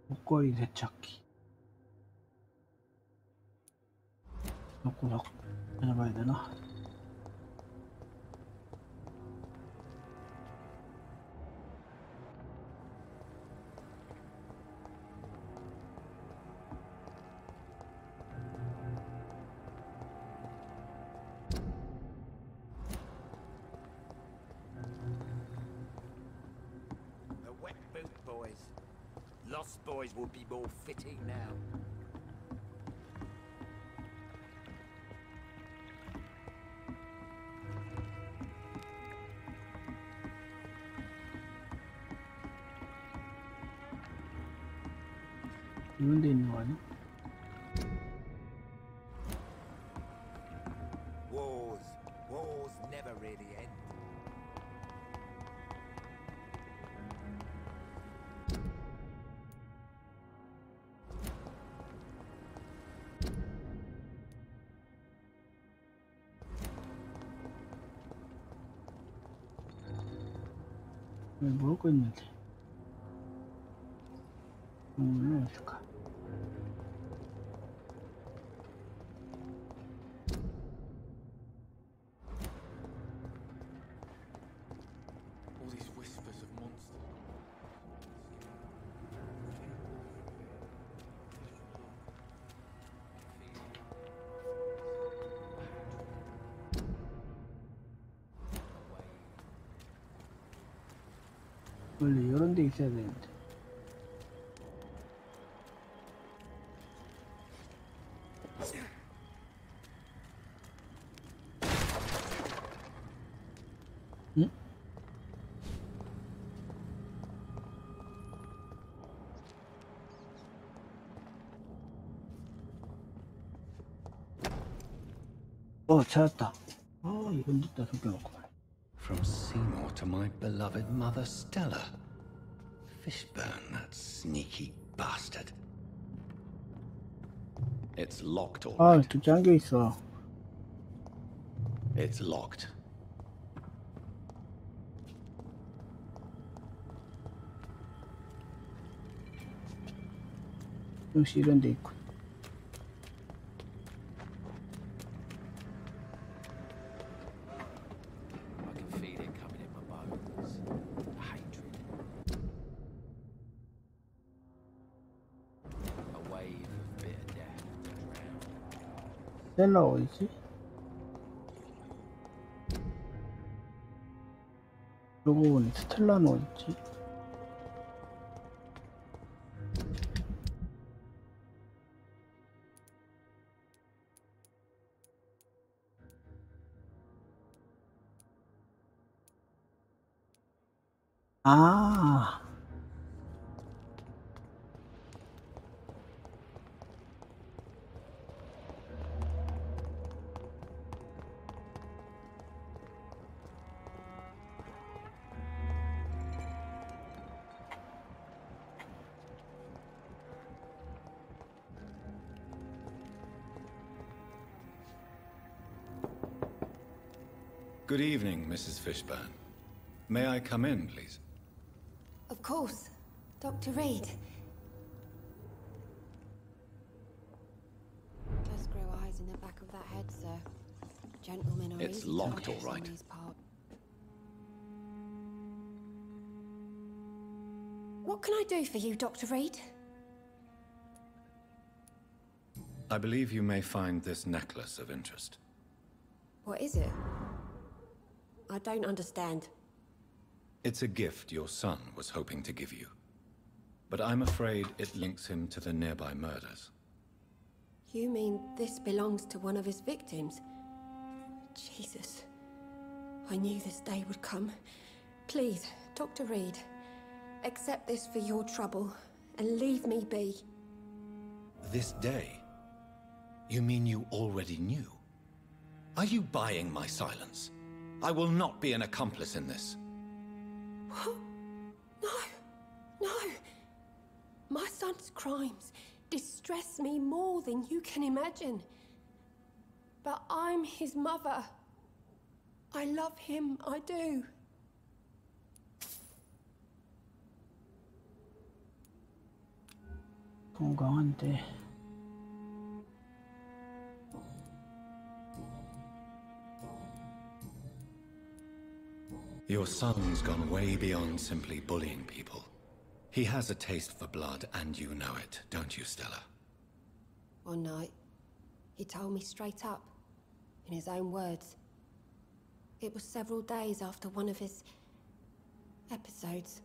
목걸이 되찾기. 구석 찾아봐야 되나? Lost boys would be more fitting now. 이런 데 있는 거 아니야? Wars never really end. 왜 먹고 있는데? 어딜까? All these whispers of monsters. 원래 이런 데 있어야 되는데. 응? 찾았다. 이건 뒷다 숨겨놓고. From Seymour to my beloved mother Stella. Fishburne, that sneaky bastard. It's locked all right. 또 잠겨 있어. It's locked. 역시 이런 데 있고. I can feel it coming in my bones. Hatred. A wave of bitter death to drown. 스텔라 어디지? 그러고 보니 스텔라는 어딨지? Good evening, Mrs. Fishburne. May I come in, please? Of course. Dr. Reed. Just grow eyes in the back of that head, sir. Gentlemen are It's easy locked, targets all on right. these parts. What can I do for you, Dr. Reed? I believe you may find this necklace of interest. What is it? I don't understand. It's a gift your son was hoping to give you. But I'm afraid it links him to the nearby murders. You mean this belongs to one of his victims? Jesus. I knew this day would come. Please, Dr. Reed, accept this for your trouble and leave me be. This day? You mean you already knew? Are you buying my silence? I will not be an accomplice in this. What? No. My son's crimes distress me more than you can imagine. But I'm his mother. I love him, I do. 건강한데. Your son's gone way beyond simply bullying people. He has a taste for blood, and you know it, don't you, Stella? One night, he told me straight up, in his own words. It was several days after one of his episodes.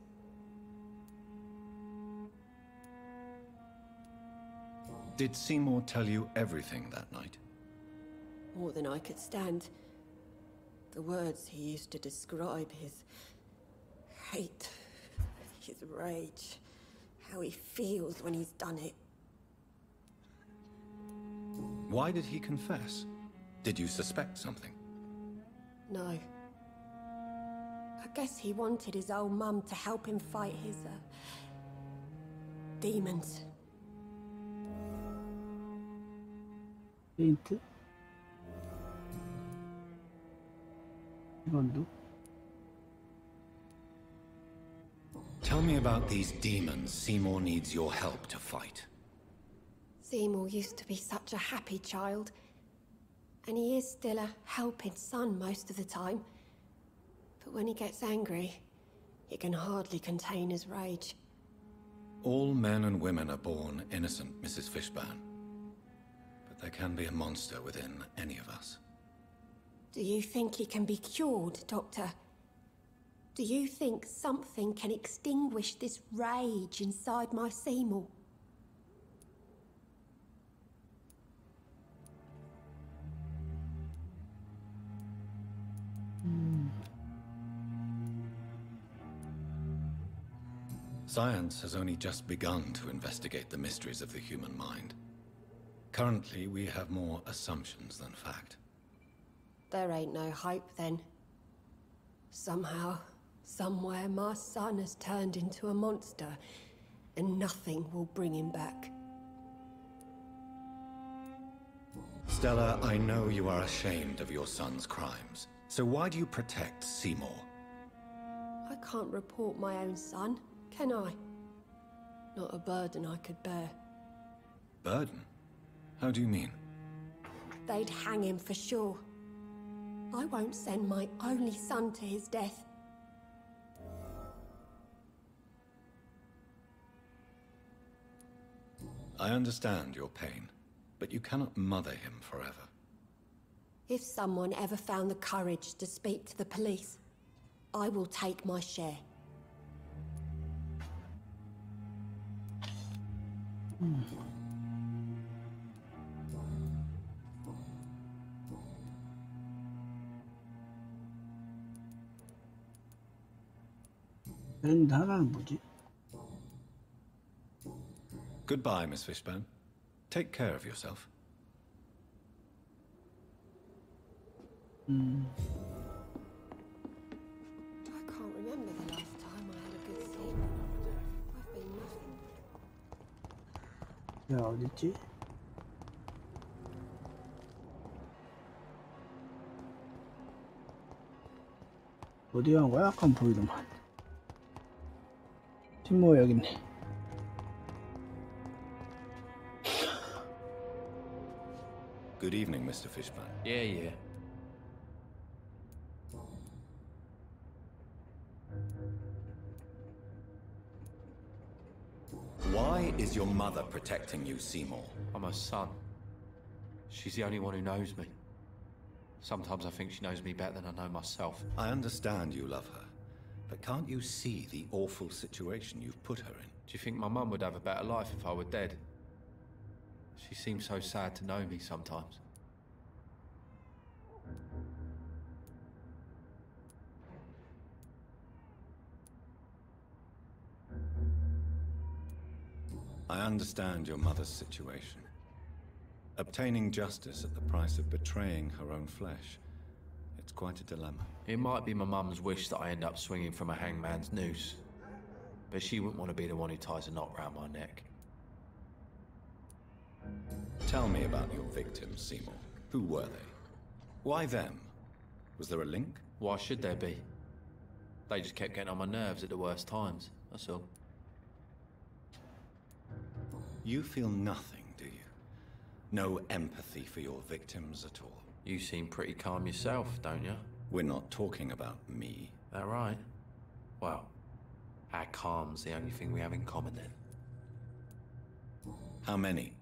Did Seymour tell you everything that night? More than I could stand. The words he used to describe his hate, his rage, how he feels when he's done it. Why did he confess? Did you suspect something? No. I guess he wanted his old mum to help him fight his, demons. 페인트? 이건도? Tell me about these demons Seymour needs your help to fight. Seymour used to be such a happy child. And he is still a helping son most of the time. But when he gets angry, he can hardly contain his rage. All men and women are born innocent, Mrs. Fishburne. But there can be a monster within any of us. Do you think he can be cured, Doctor? Do you think something can extinguish this rage inside my Seymour? Science has only just begun to investigate the mysteries of the human mind. Currently, we have more assumptions than fact. There ain't no hope then. Somehow, somewhere, my son has turned into a monster, and nothing will bring him back. Stella, I know you are ashamed of your son's crimes. So why do you protect Seymour? I can't report my own son, can I? Not a burden I could bear. Burden? How do you mean? They'd hang him for sure. I won't send my only son to his death. I understand your pain, but you cannot mother him forever. If someone ever found the courage to speak to the police, I will take my share. 하나는 뭐지? Goodbye, Miss Fishburne. Take care of yourself. I can't remember the last time I had a good sleep. I've been nothing. 야, 어딨지? 어디 간 거야? 약간 보이더만. 팀모 여기 있네. Good evening, Mr. Fishburne. Yeah. Why is your mother protecting you, Seymour? I'm her son. She's the only one who knows me. Sometimes I think she knows me better than I know myself. I understand you love her, but can't you see the awful situation you've put her in? Do you think my mum would have a better life if I were dead? She seems so sad to know me sometimes. I understand your mother's situation. Obtaining justice at the price of betraying her own flesh. It's quite a dilemma. It might be my mum's wish that I end up swinging from a hangman's noose. But she wouldn't want to be the one who ties a knot round my neck. Tell me about your victims, Seymour. Who were they? Why them? Was there a link? Why should there be? They just kept getting on my nerves at the worst times, that's all. You feel nothing, do you? No empathy for your victims at all? You seem pretty calm yourself, don't you? We're not talking about me. That right? Well, our calm's the only thing we have in common then. How many?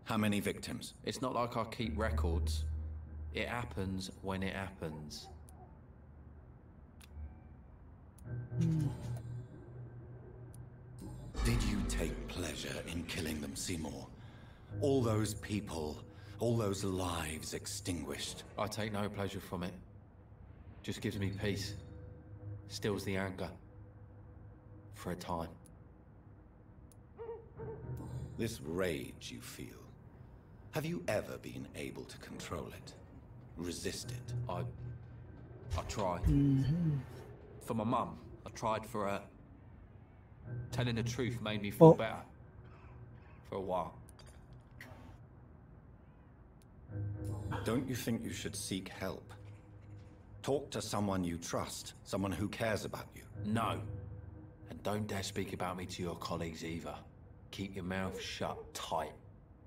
How many victims? It's not like I keep records. It happens when it happens. Did you take pleasure in killing them, Seymour? All those people, all those lives extinguished. I take no pleasure from it. Just gives me peace. Stills the anger. For a time. This rage you feel, have you ever been able to control it? Resist it? I tried. For my mum, I tried for her. Telling the truth made me feel better. For a while. Don't you think you should seek help? Talk to someone you trust, someone who cares about you. No. And don't dare speak about me to your colleagues either. Keep your mouth shut tight,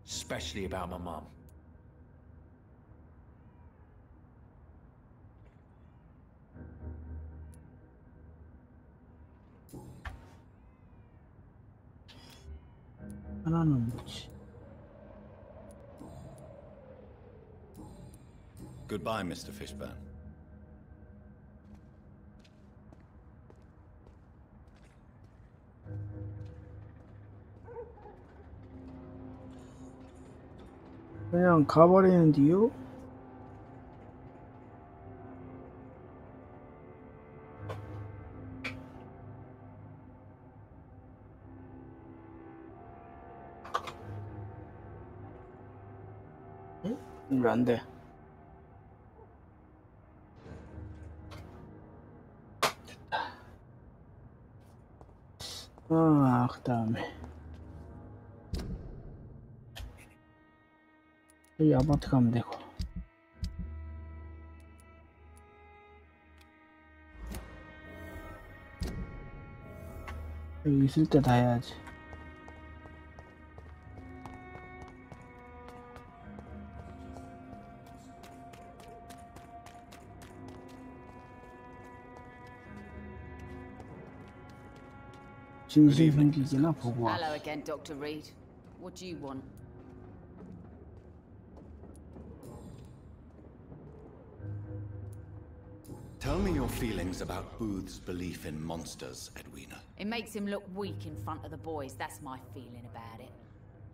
especially about my mum. 하나는 뭐지? Goodbye, Mr. Fishburne. 그냥 가버리는 이유? 응? 왜 안 돼? 됐다. 아, 그 다음에 여기 아파트 가면 되고. 여기 있을 때 다 해야지. 진실 숨기기나 보고 와. Hello again, Dr. Reed. What do you want? Tell me your feelings about Booth's belief in monsters, Edwina. It makes him look weak in front of the boys. That's my feeling about it.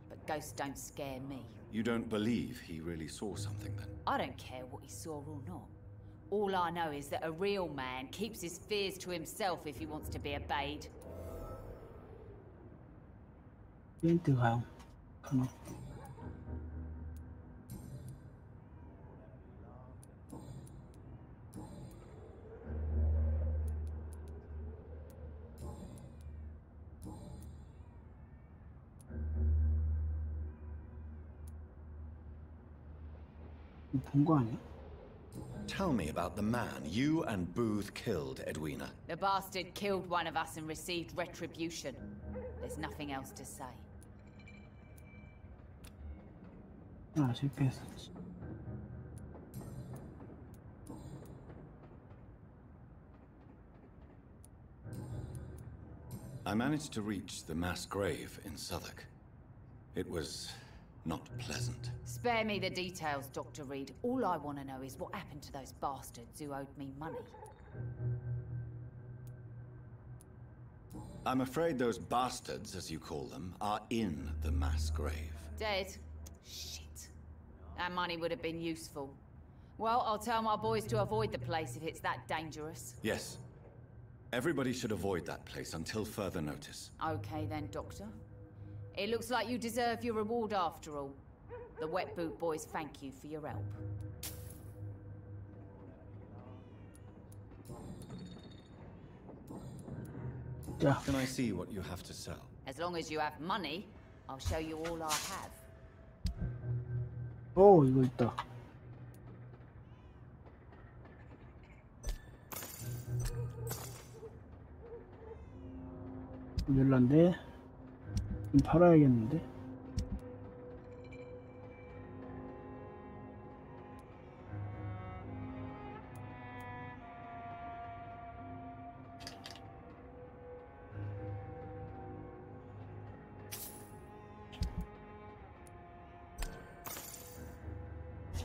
But ghosts don't scare me. You don't believe he really saw something then? I don't care what he saw or not. All I know is that a real man keeps his fears to himself if he wants to be obeyed. 페인트 가요. 가나. 본 거 아니야? Tell me about the man you and Booth killed, Edwina. The bastard killed one of us and received retribution. There's nothing else to say. 아, 실패했었지. I managed to reach the mass grave in Southwark. It was not pleasant. Spare me the details, Dr. Reed. All I want to know is what happened to those bastards who owed me money. I'm afraid those bastards, as you call them, are in the mass grave. Dead? Shit. That money would have been useful. Well, I'll tell my boys to avoid the place if it's that dangerous. Yes. Everybody should avoid that place until further notice. Okay then, Doctor. It looks like you deserve your reward after all. The Wet Boot Boys thank you for your help. Yeah. Can I see what you have to sell? As long as you have money, I'll show you all I have. 오, 이거 있다. 별난데? 좀 팔아야겠는데?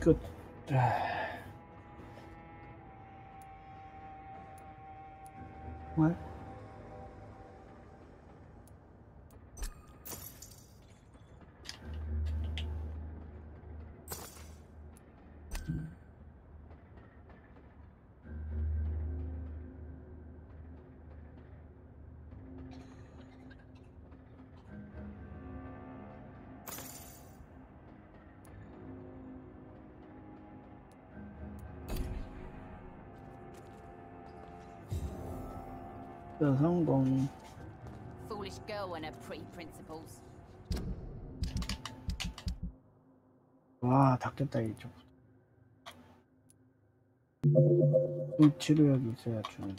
끝. 왜? 성공. Foolish girl and her pretty principles. 와, 닫겠다 이쪽. 치료약이 있어야 주는.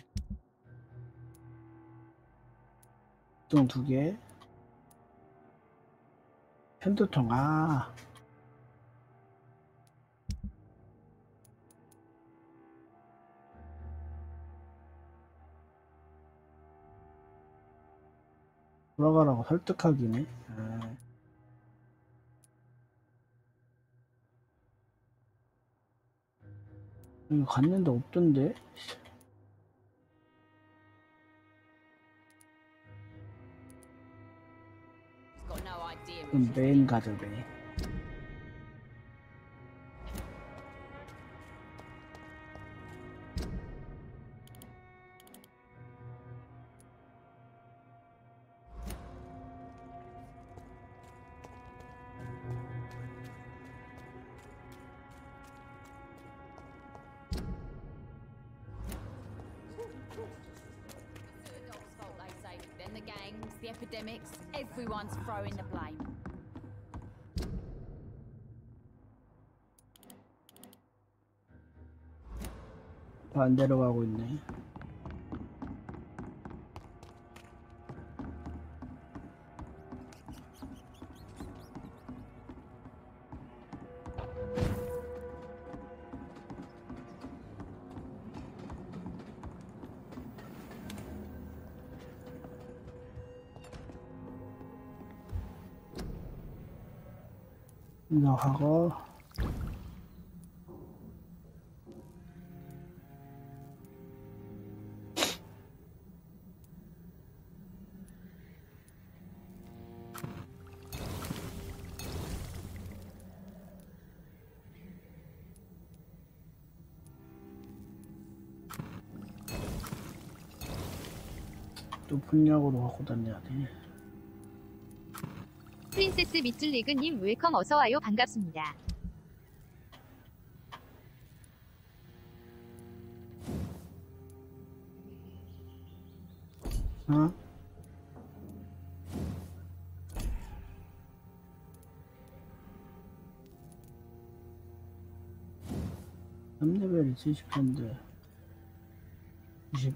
목동 2개. 편두통, 아. 돌아가라고 설득하기네. 아. 여기 갔는데 없던데? 그럼 메인 가죠, 메인. Then the gangs, the epidemics, everyone's throwing the blame. 반대로 가고 있네. 하고 또 분량으로 갖고 다녀야 돼. 프린세스 밑줄리그님 웰컴 어서와요 반갑습니다. 어? 삼레벨이 70인데 20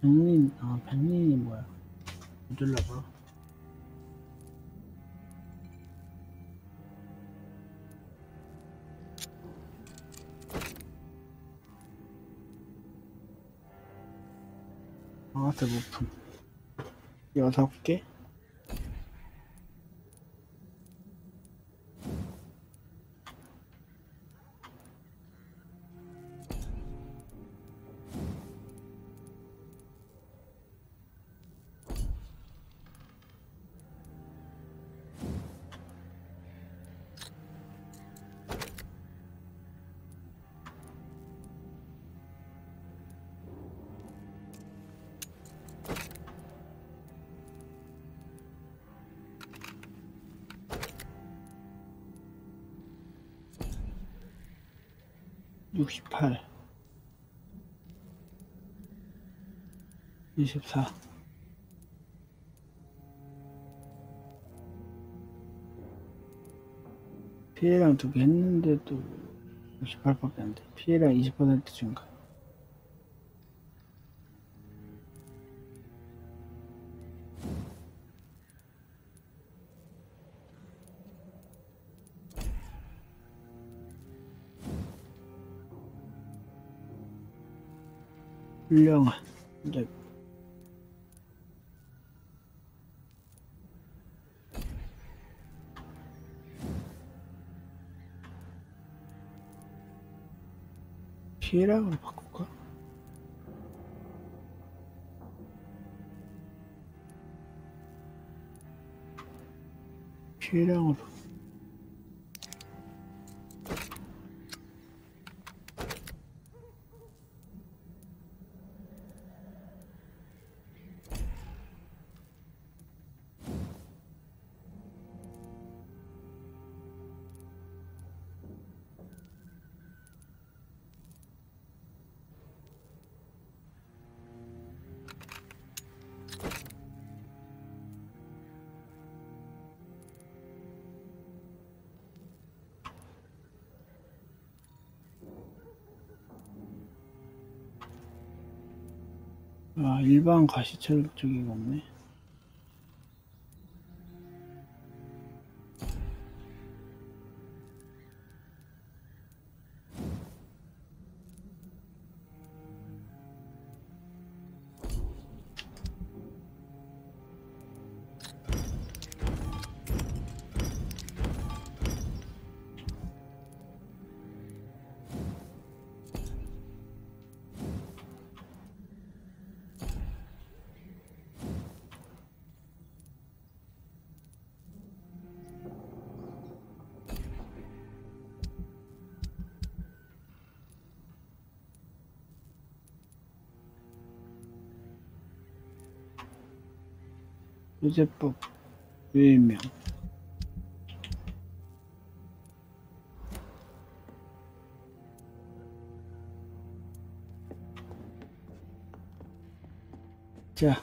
백린, 아, 백린이 뭐야? 눌러봐. 아, 대부품. 6개? (68) 24 피해량 2개 했는데도 68밖에 안 돼. 피해량 20% 증가. 훌륭한. 이제 피해량으로 바꿀까? 피해량으로. 아, 일반 가시철저기가 없네. 유재법 유일명 자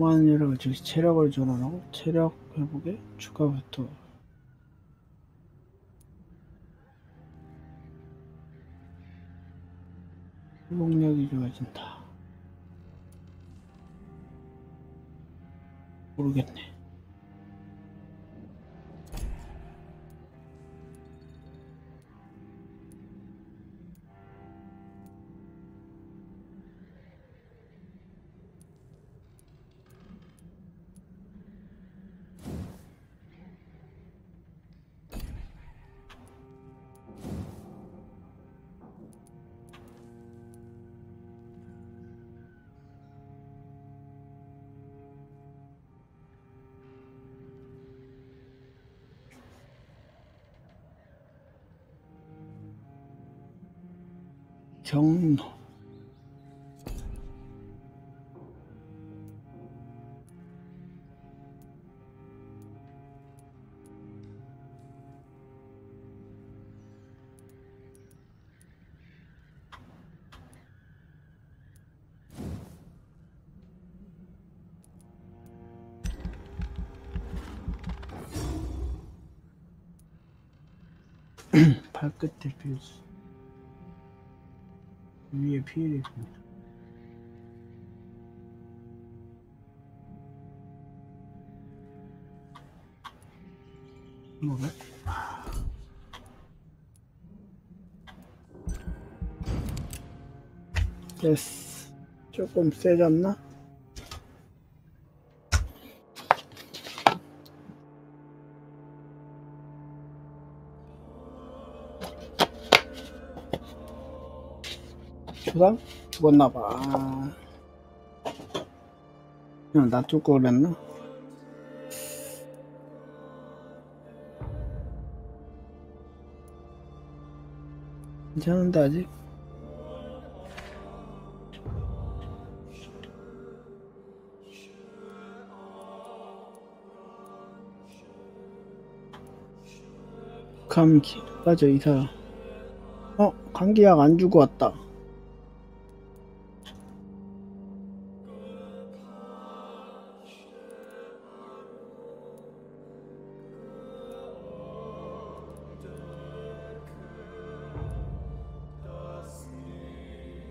무한여력 즉시 체력을 전환하고 체력 회복에 추가 부터 회복력이 좋아진다. 모르겠네. 경로 발끝에 필수 위에 피해를 입습니다. 뭐래? 됐어. 조금 세졌나? 초당? 죽었나봐. 그냥 놔둘 걸 그랬나? 괜찮은데 아직? 감기 맞아 이 사람. 감기약 안 주고 왔다.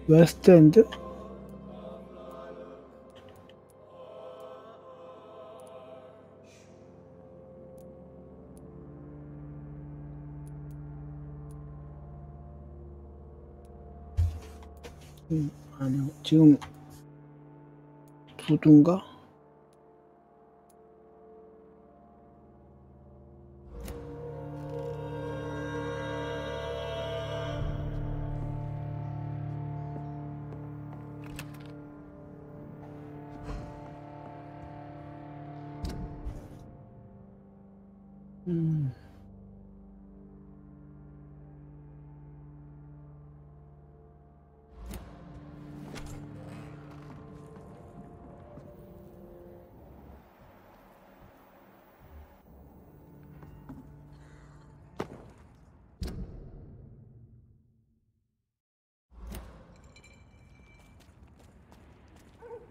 웨스트엔드? 아니요 지금 부두인가?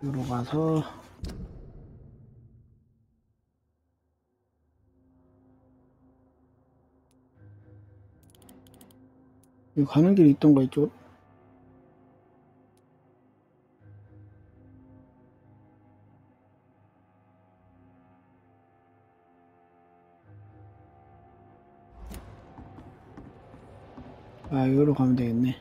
여기로 가서 여기 가는 길이 있던가 이쪽? 아, 여기로 가면 되겠네.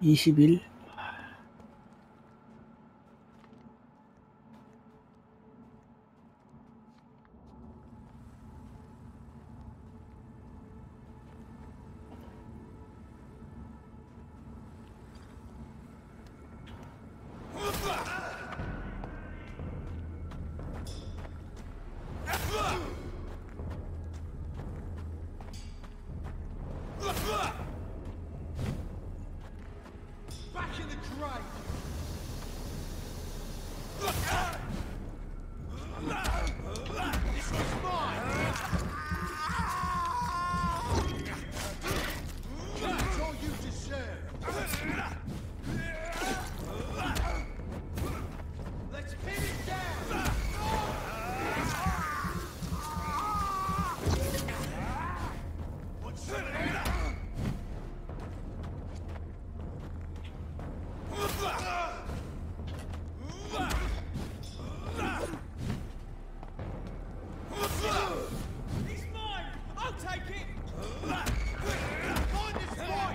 (20일) Back in the crate! This was mine! That's all you deserve! Let's pin it down! What's that? He's mine! I'll take it! Find this boy!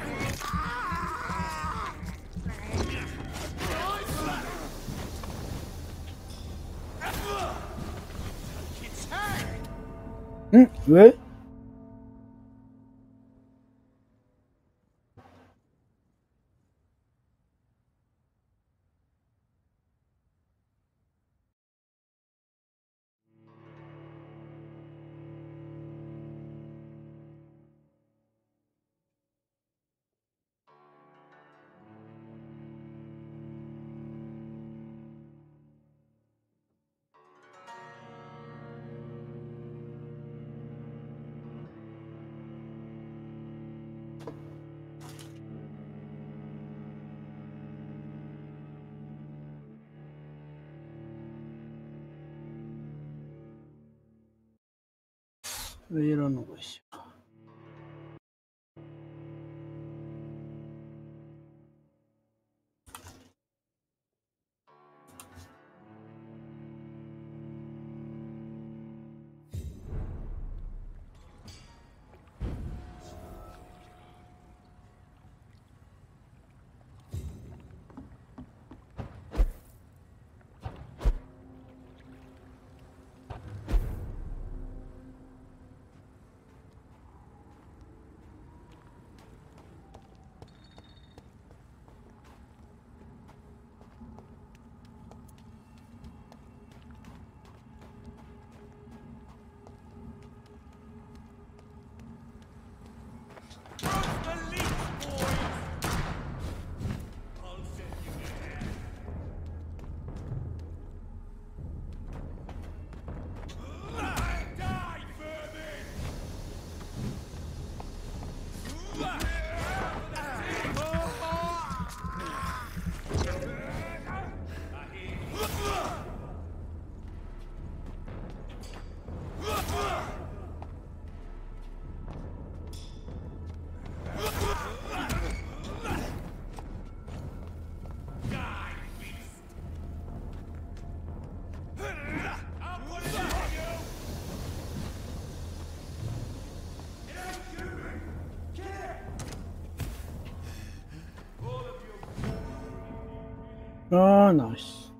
Take its hand! 응? 왜? 왜 이러는 것이야? 아, 나 씨.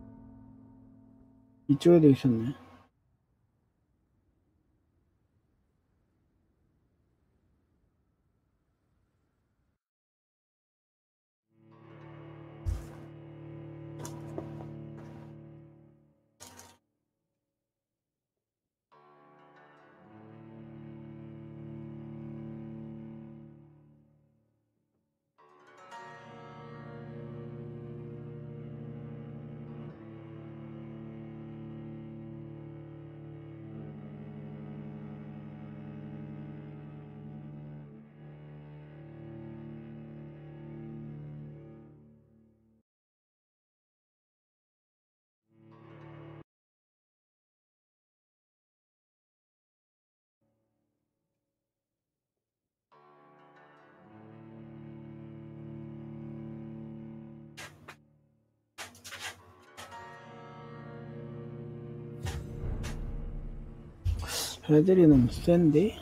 이쪽에도 있었네. 애들이 너무 센데?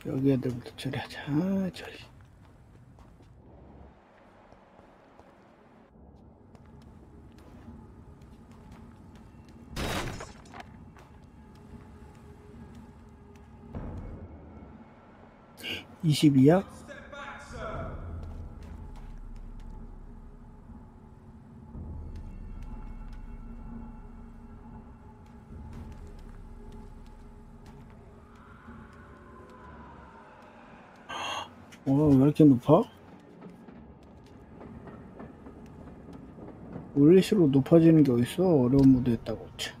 여기 애들부터 처리하자. 처리. (22야) 왜 이렇게 높아? 올릴수록 높아지는 게 어딨어? 어려운 모드 했다고. 참.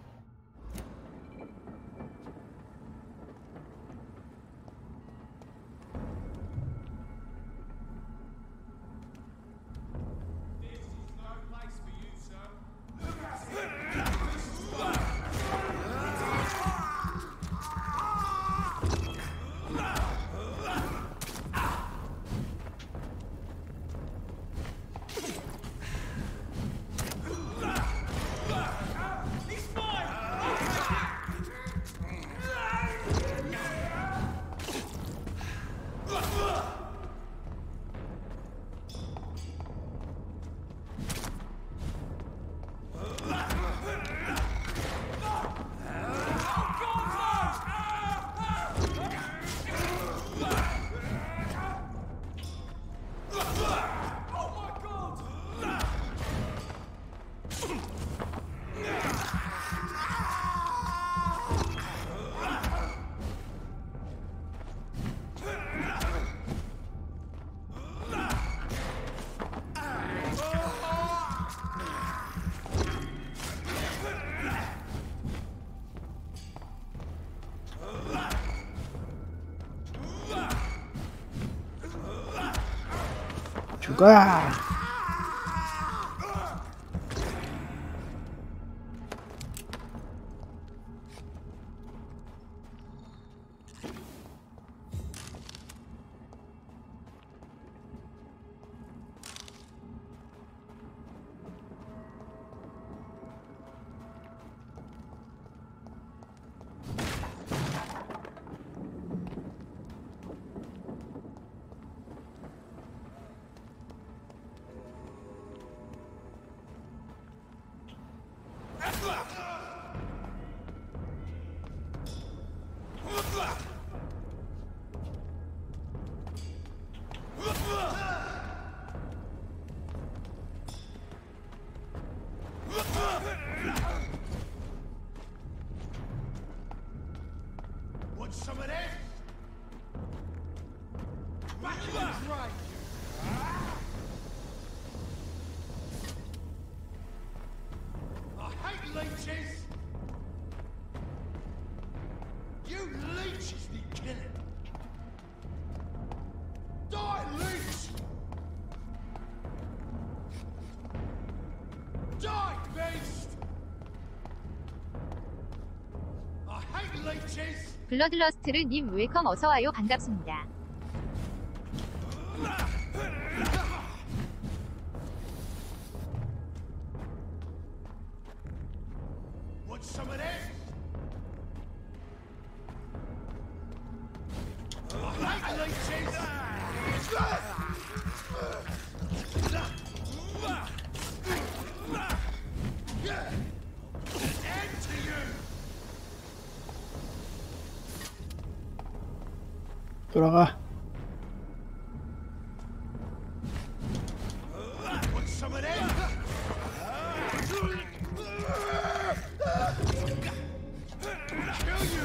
죽어! Want some of this? Back in the drain. I hate leeches. You leeches need killing. Die, leech! Die, beast! I hate leeches. 블러드러스트르님 웰컴 어서와요. 반갑습니다. Want some of this? leeches! End to you! 돌아가. Want some of them? Kill you!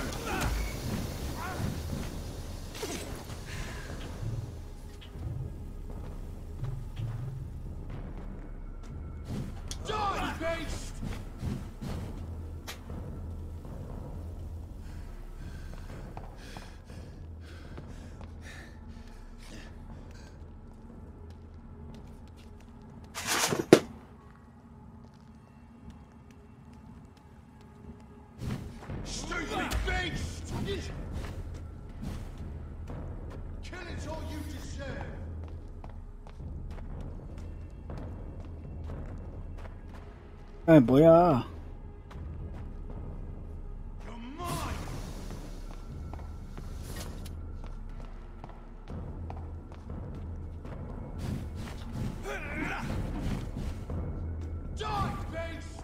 Die, beast! Stupid beast! Killing's all you deserve. 아 뭐야? You're mine! Die, beast!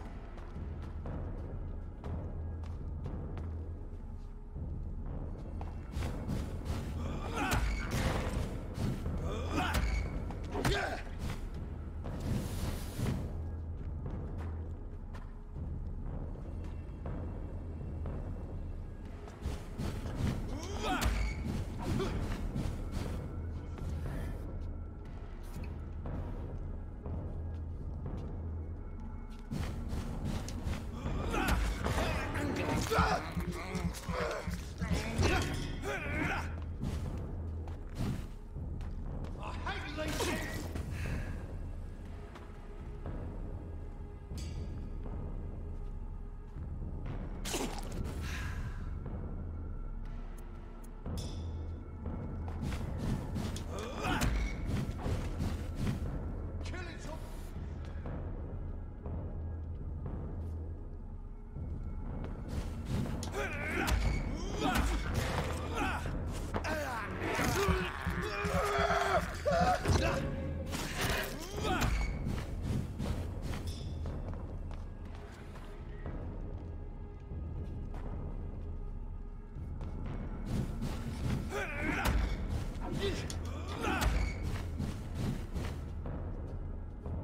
I hate leeches! Killing's all...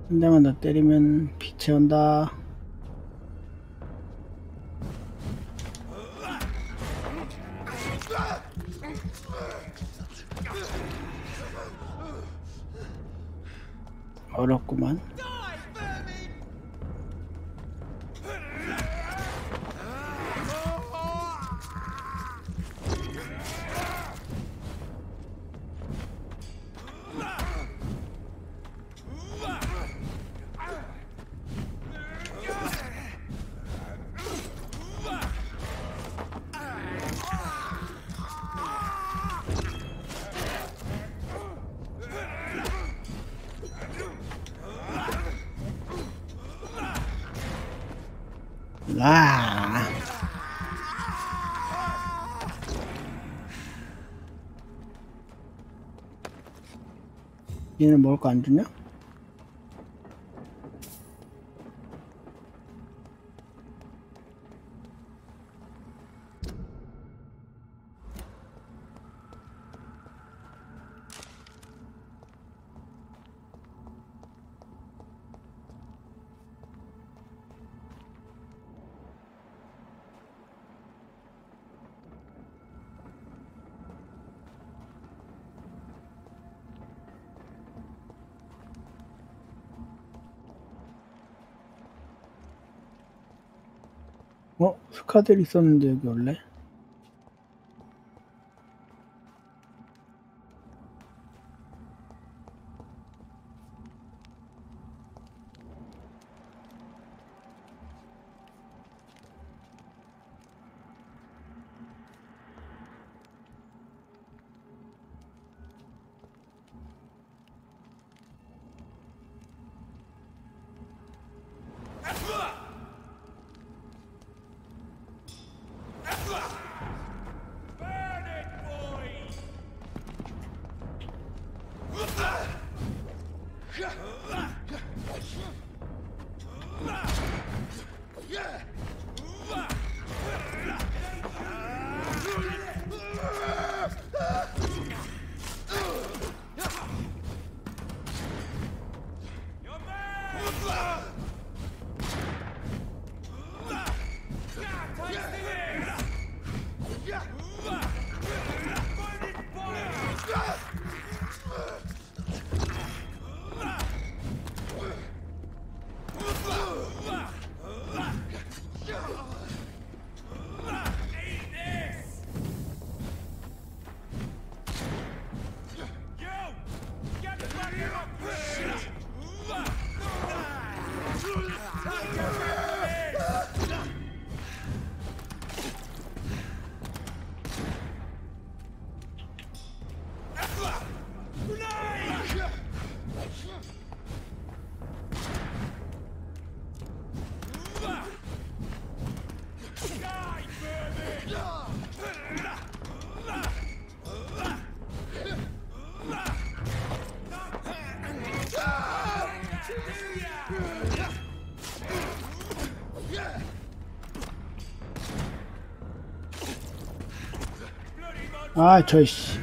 한 대만 더 때리면 피 채운다. 어렵구만. 아. 얘는 먹을 거 안 주냐? 스카델 있었는데 여기 원래? 아, 저이씨.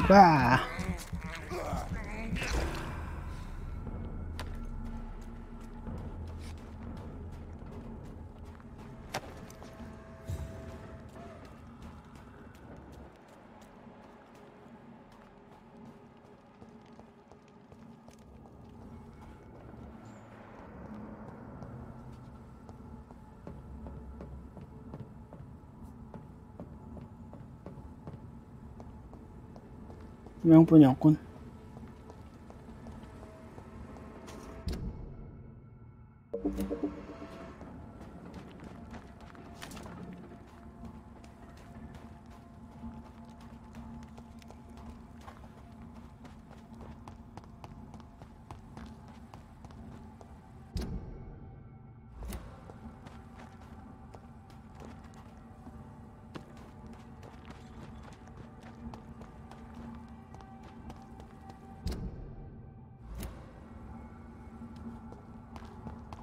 와. 명분이 없군.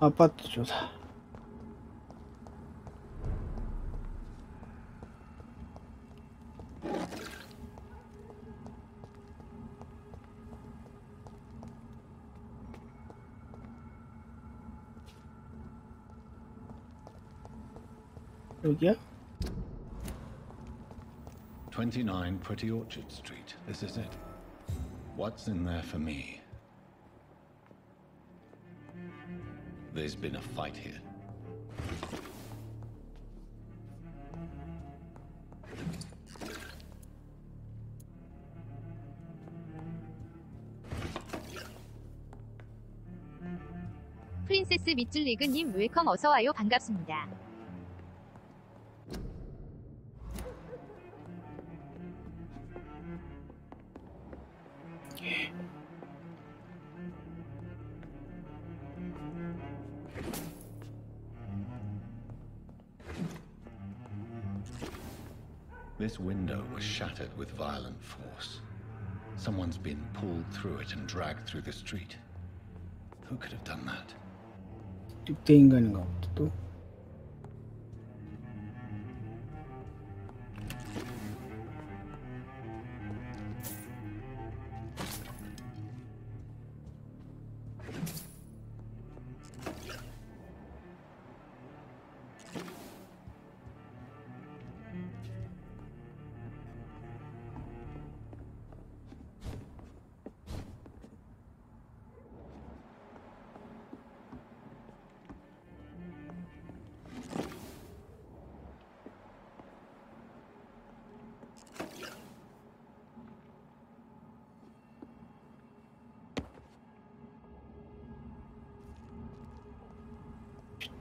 아파트 조사. 여기야? 29 Pretty Orchard Street. This is it. What's in there for me? There's been a fight here. 프린세스 밑줄 리그님 웰컴 어서와요. 반갑습니다. This window was shattered with violent force. Someone's been pulled through it and dragged through the street. Who could have done that? 늑대 인간인가 보다 또.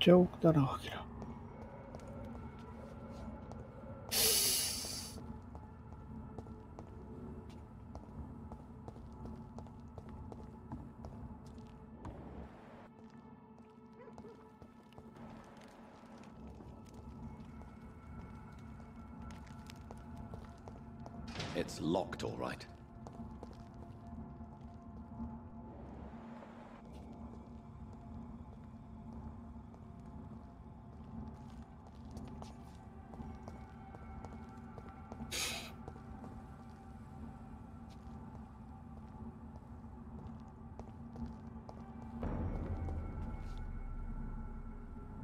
발자국 따라가기라. It's locked, all right.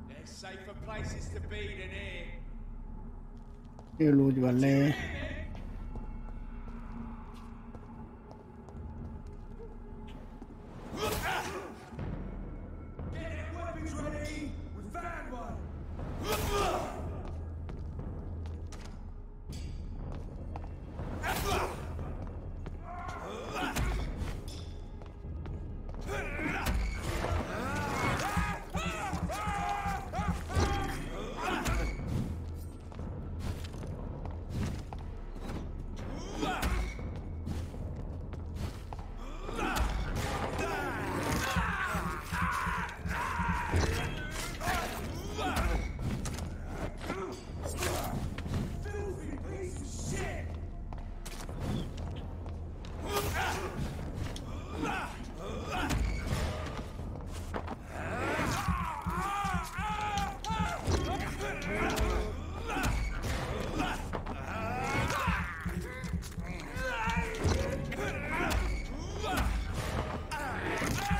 There's safer places to be than here. 일로 오지 말래.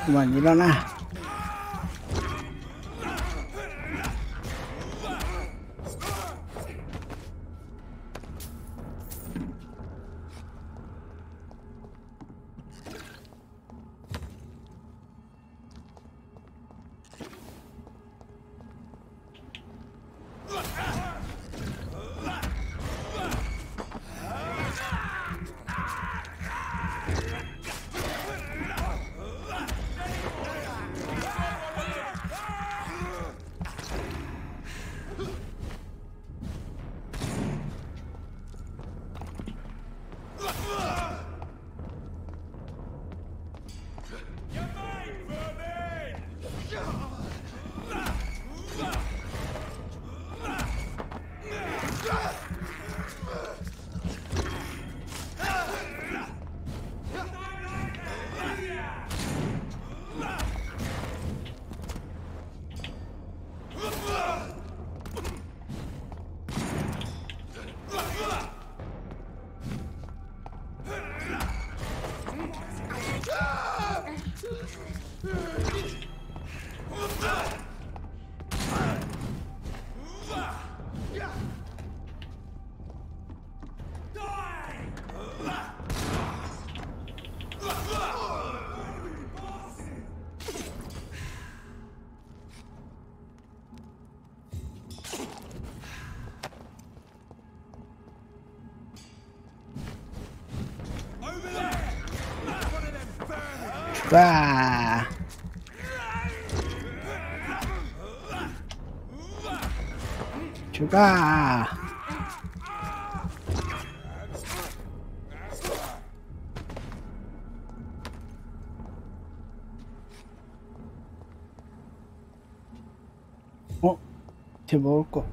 그만 일어나. 와. 죽어. 쟤 먹을 거.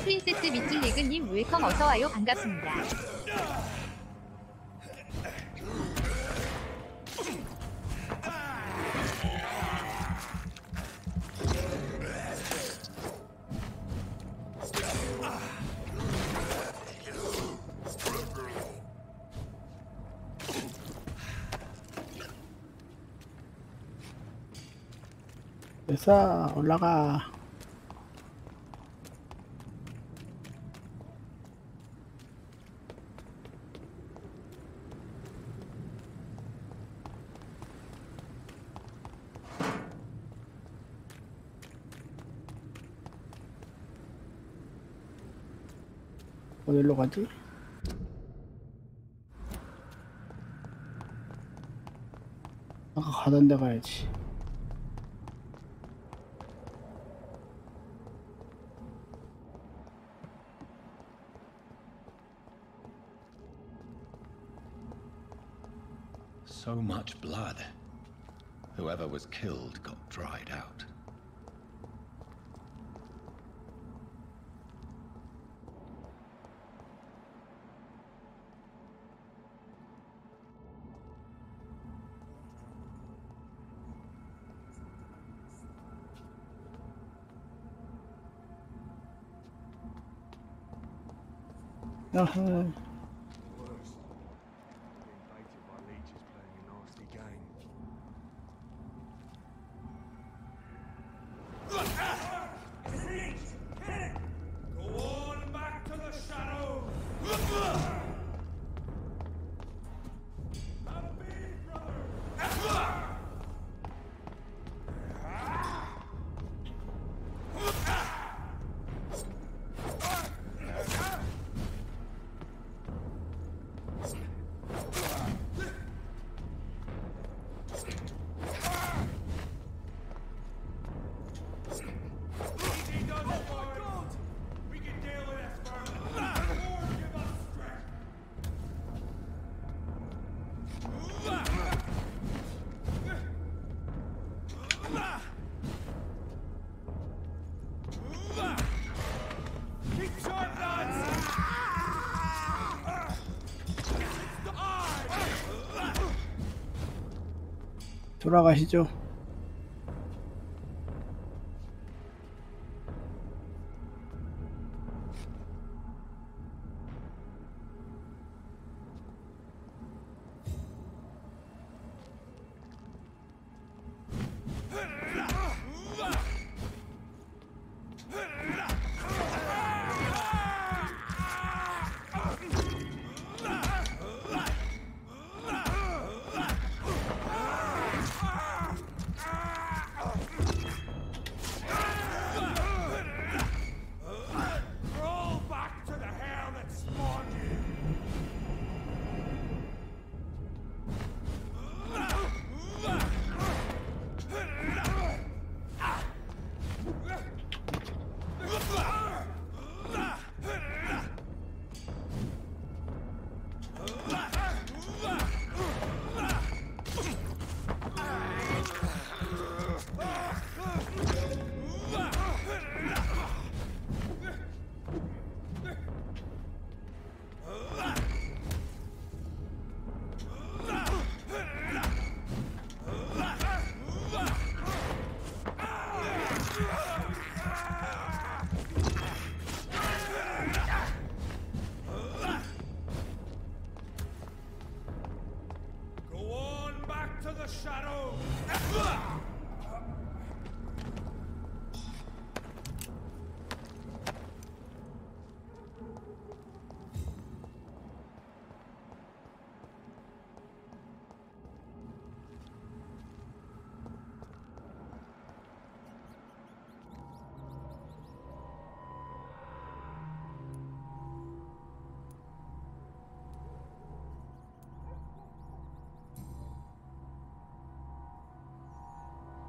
프린세스 밑줄리그님 웰컴 어서와요. 반갑습니다. 됐어, 올라가. 어디로 가지? 아까 가던 데 가야지. So much blood. Whoever was killed got dried out. Uh-huh. 돌아가시죠.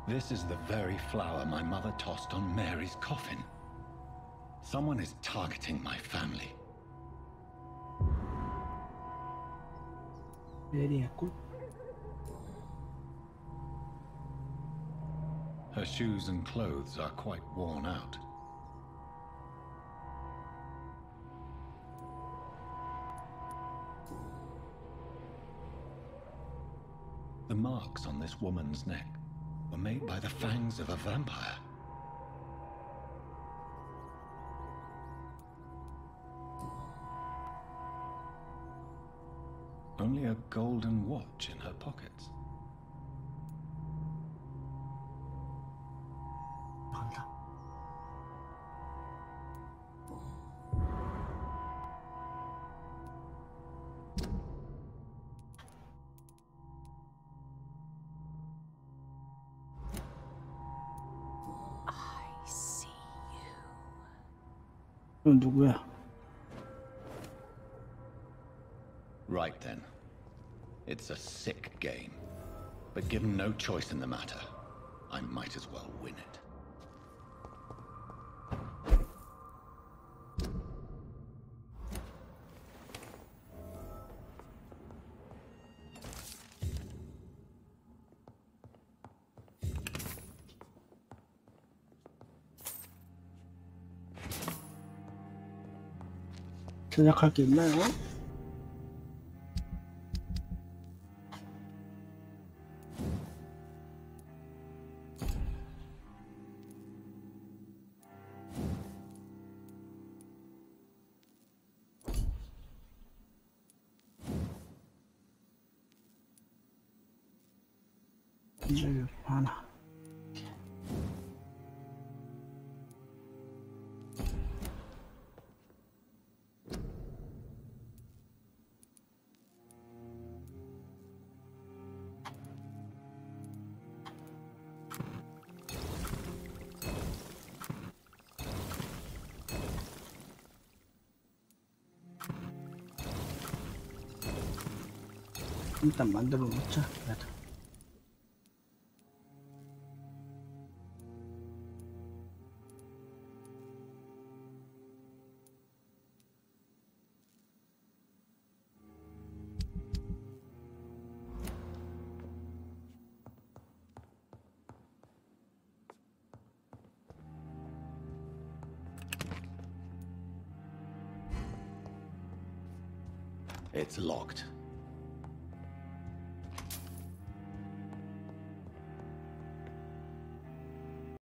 This is the very flower my mother tossed on Mary's coffin. Someone is targeting my family. 메리의 꽃. Her shoes and clothes are quite worn out. The marks on this woman's neck were made by the fangs of a vampire. Only a golden watch in her pockets. 넌 누구야? Right then. It's a sick game. But given no choice in the matter, I might as well win it. 제작할 게 있나요? 이제 하나. 일단 만들어 놓자. 그래도. It's locked.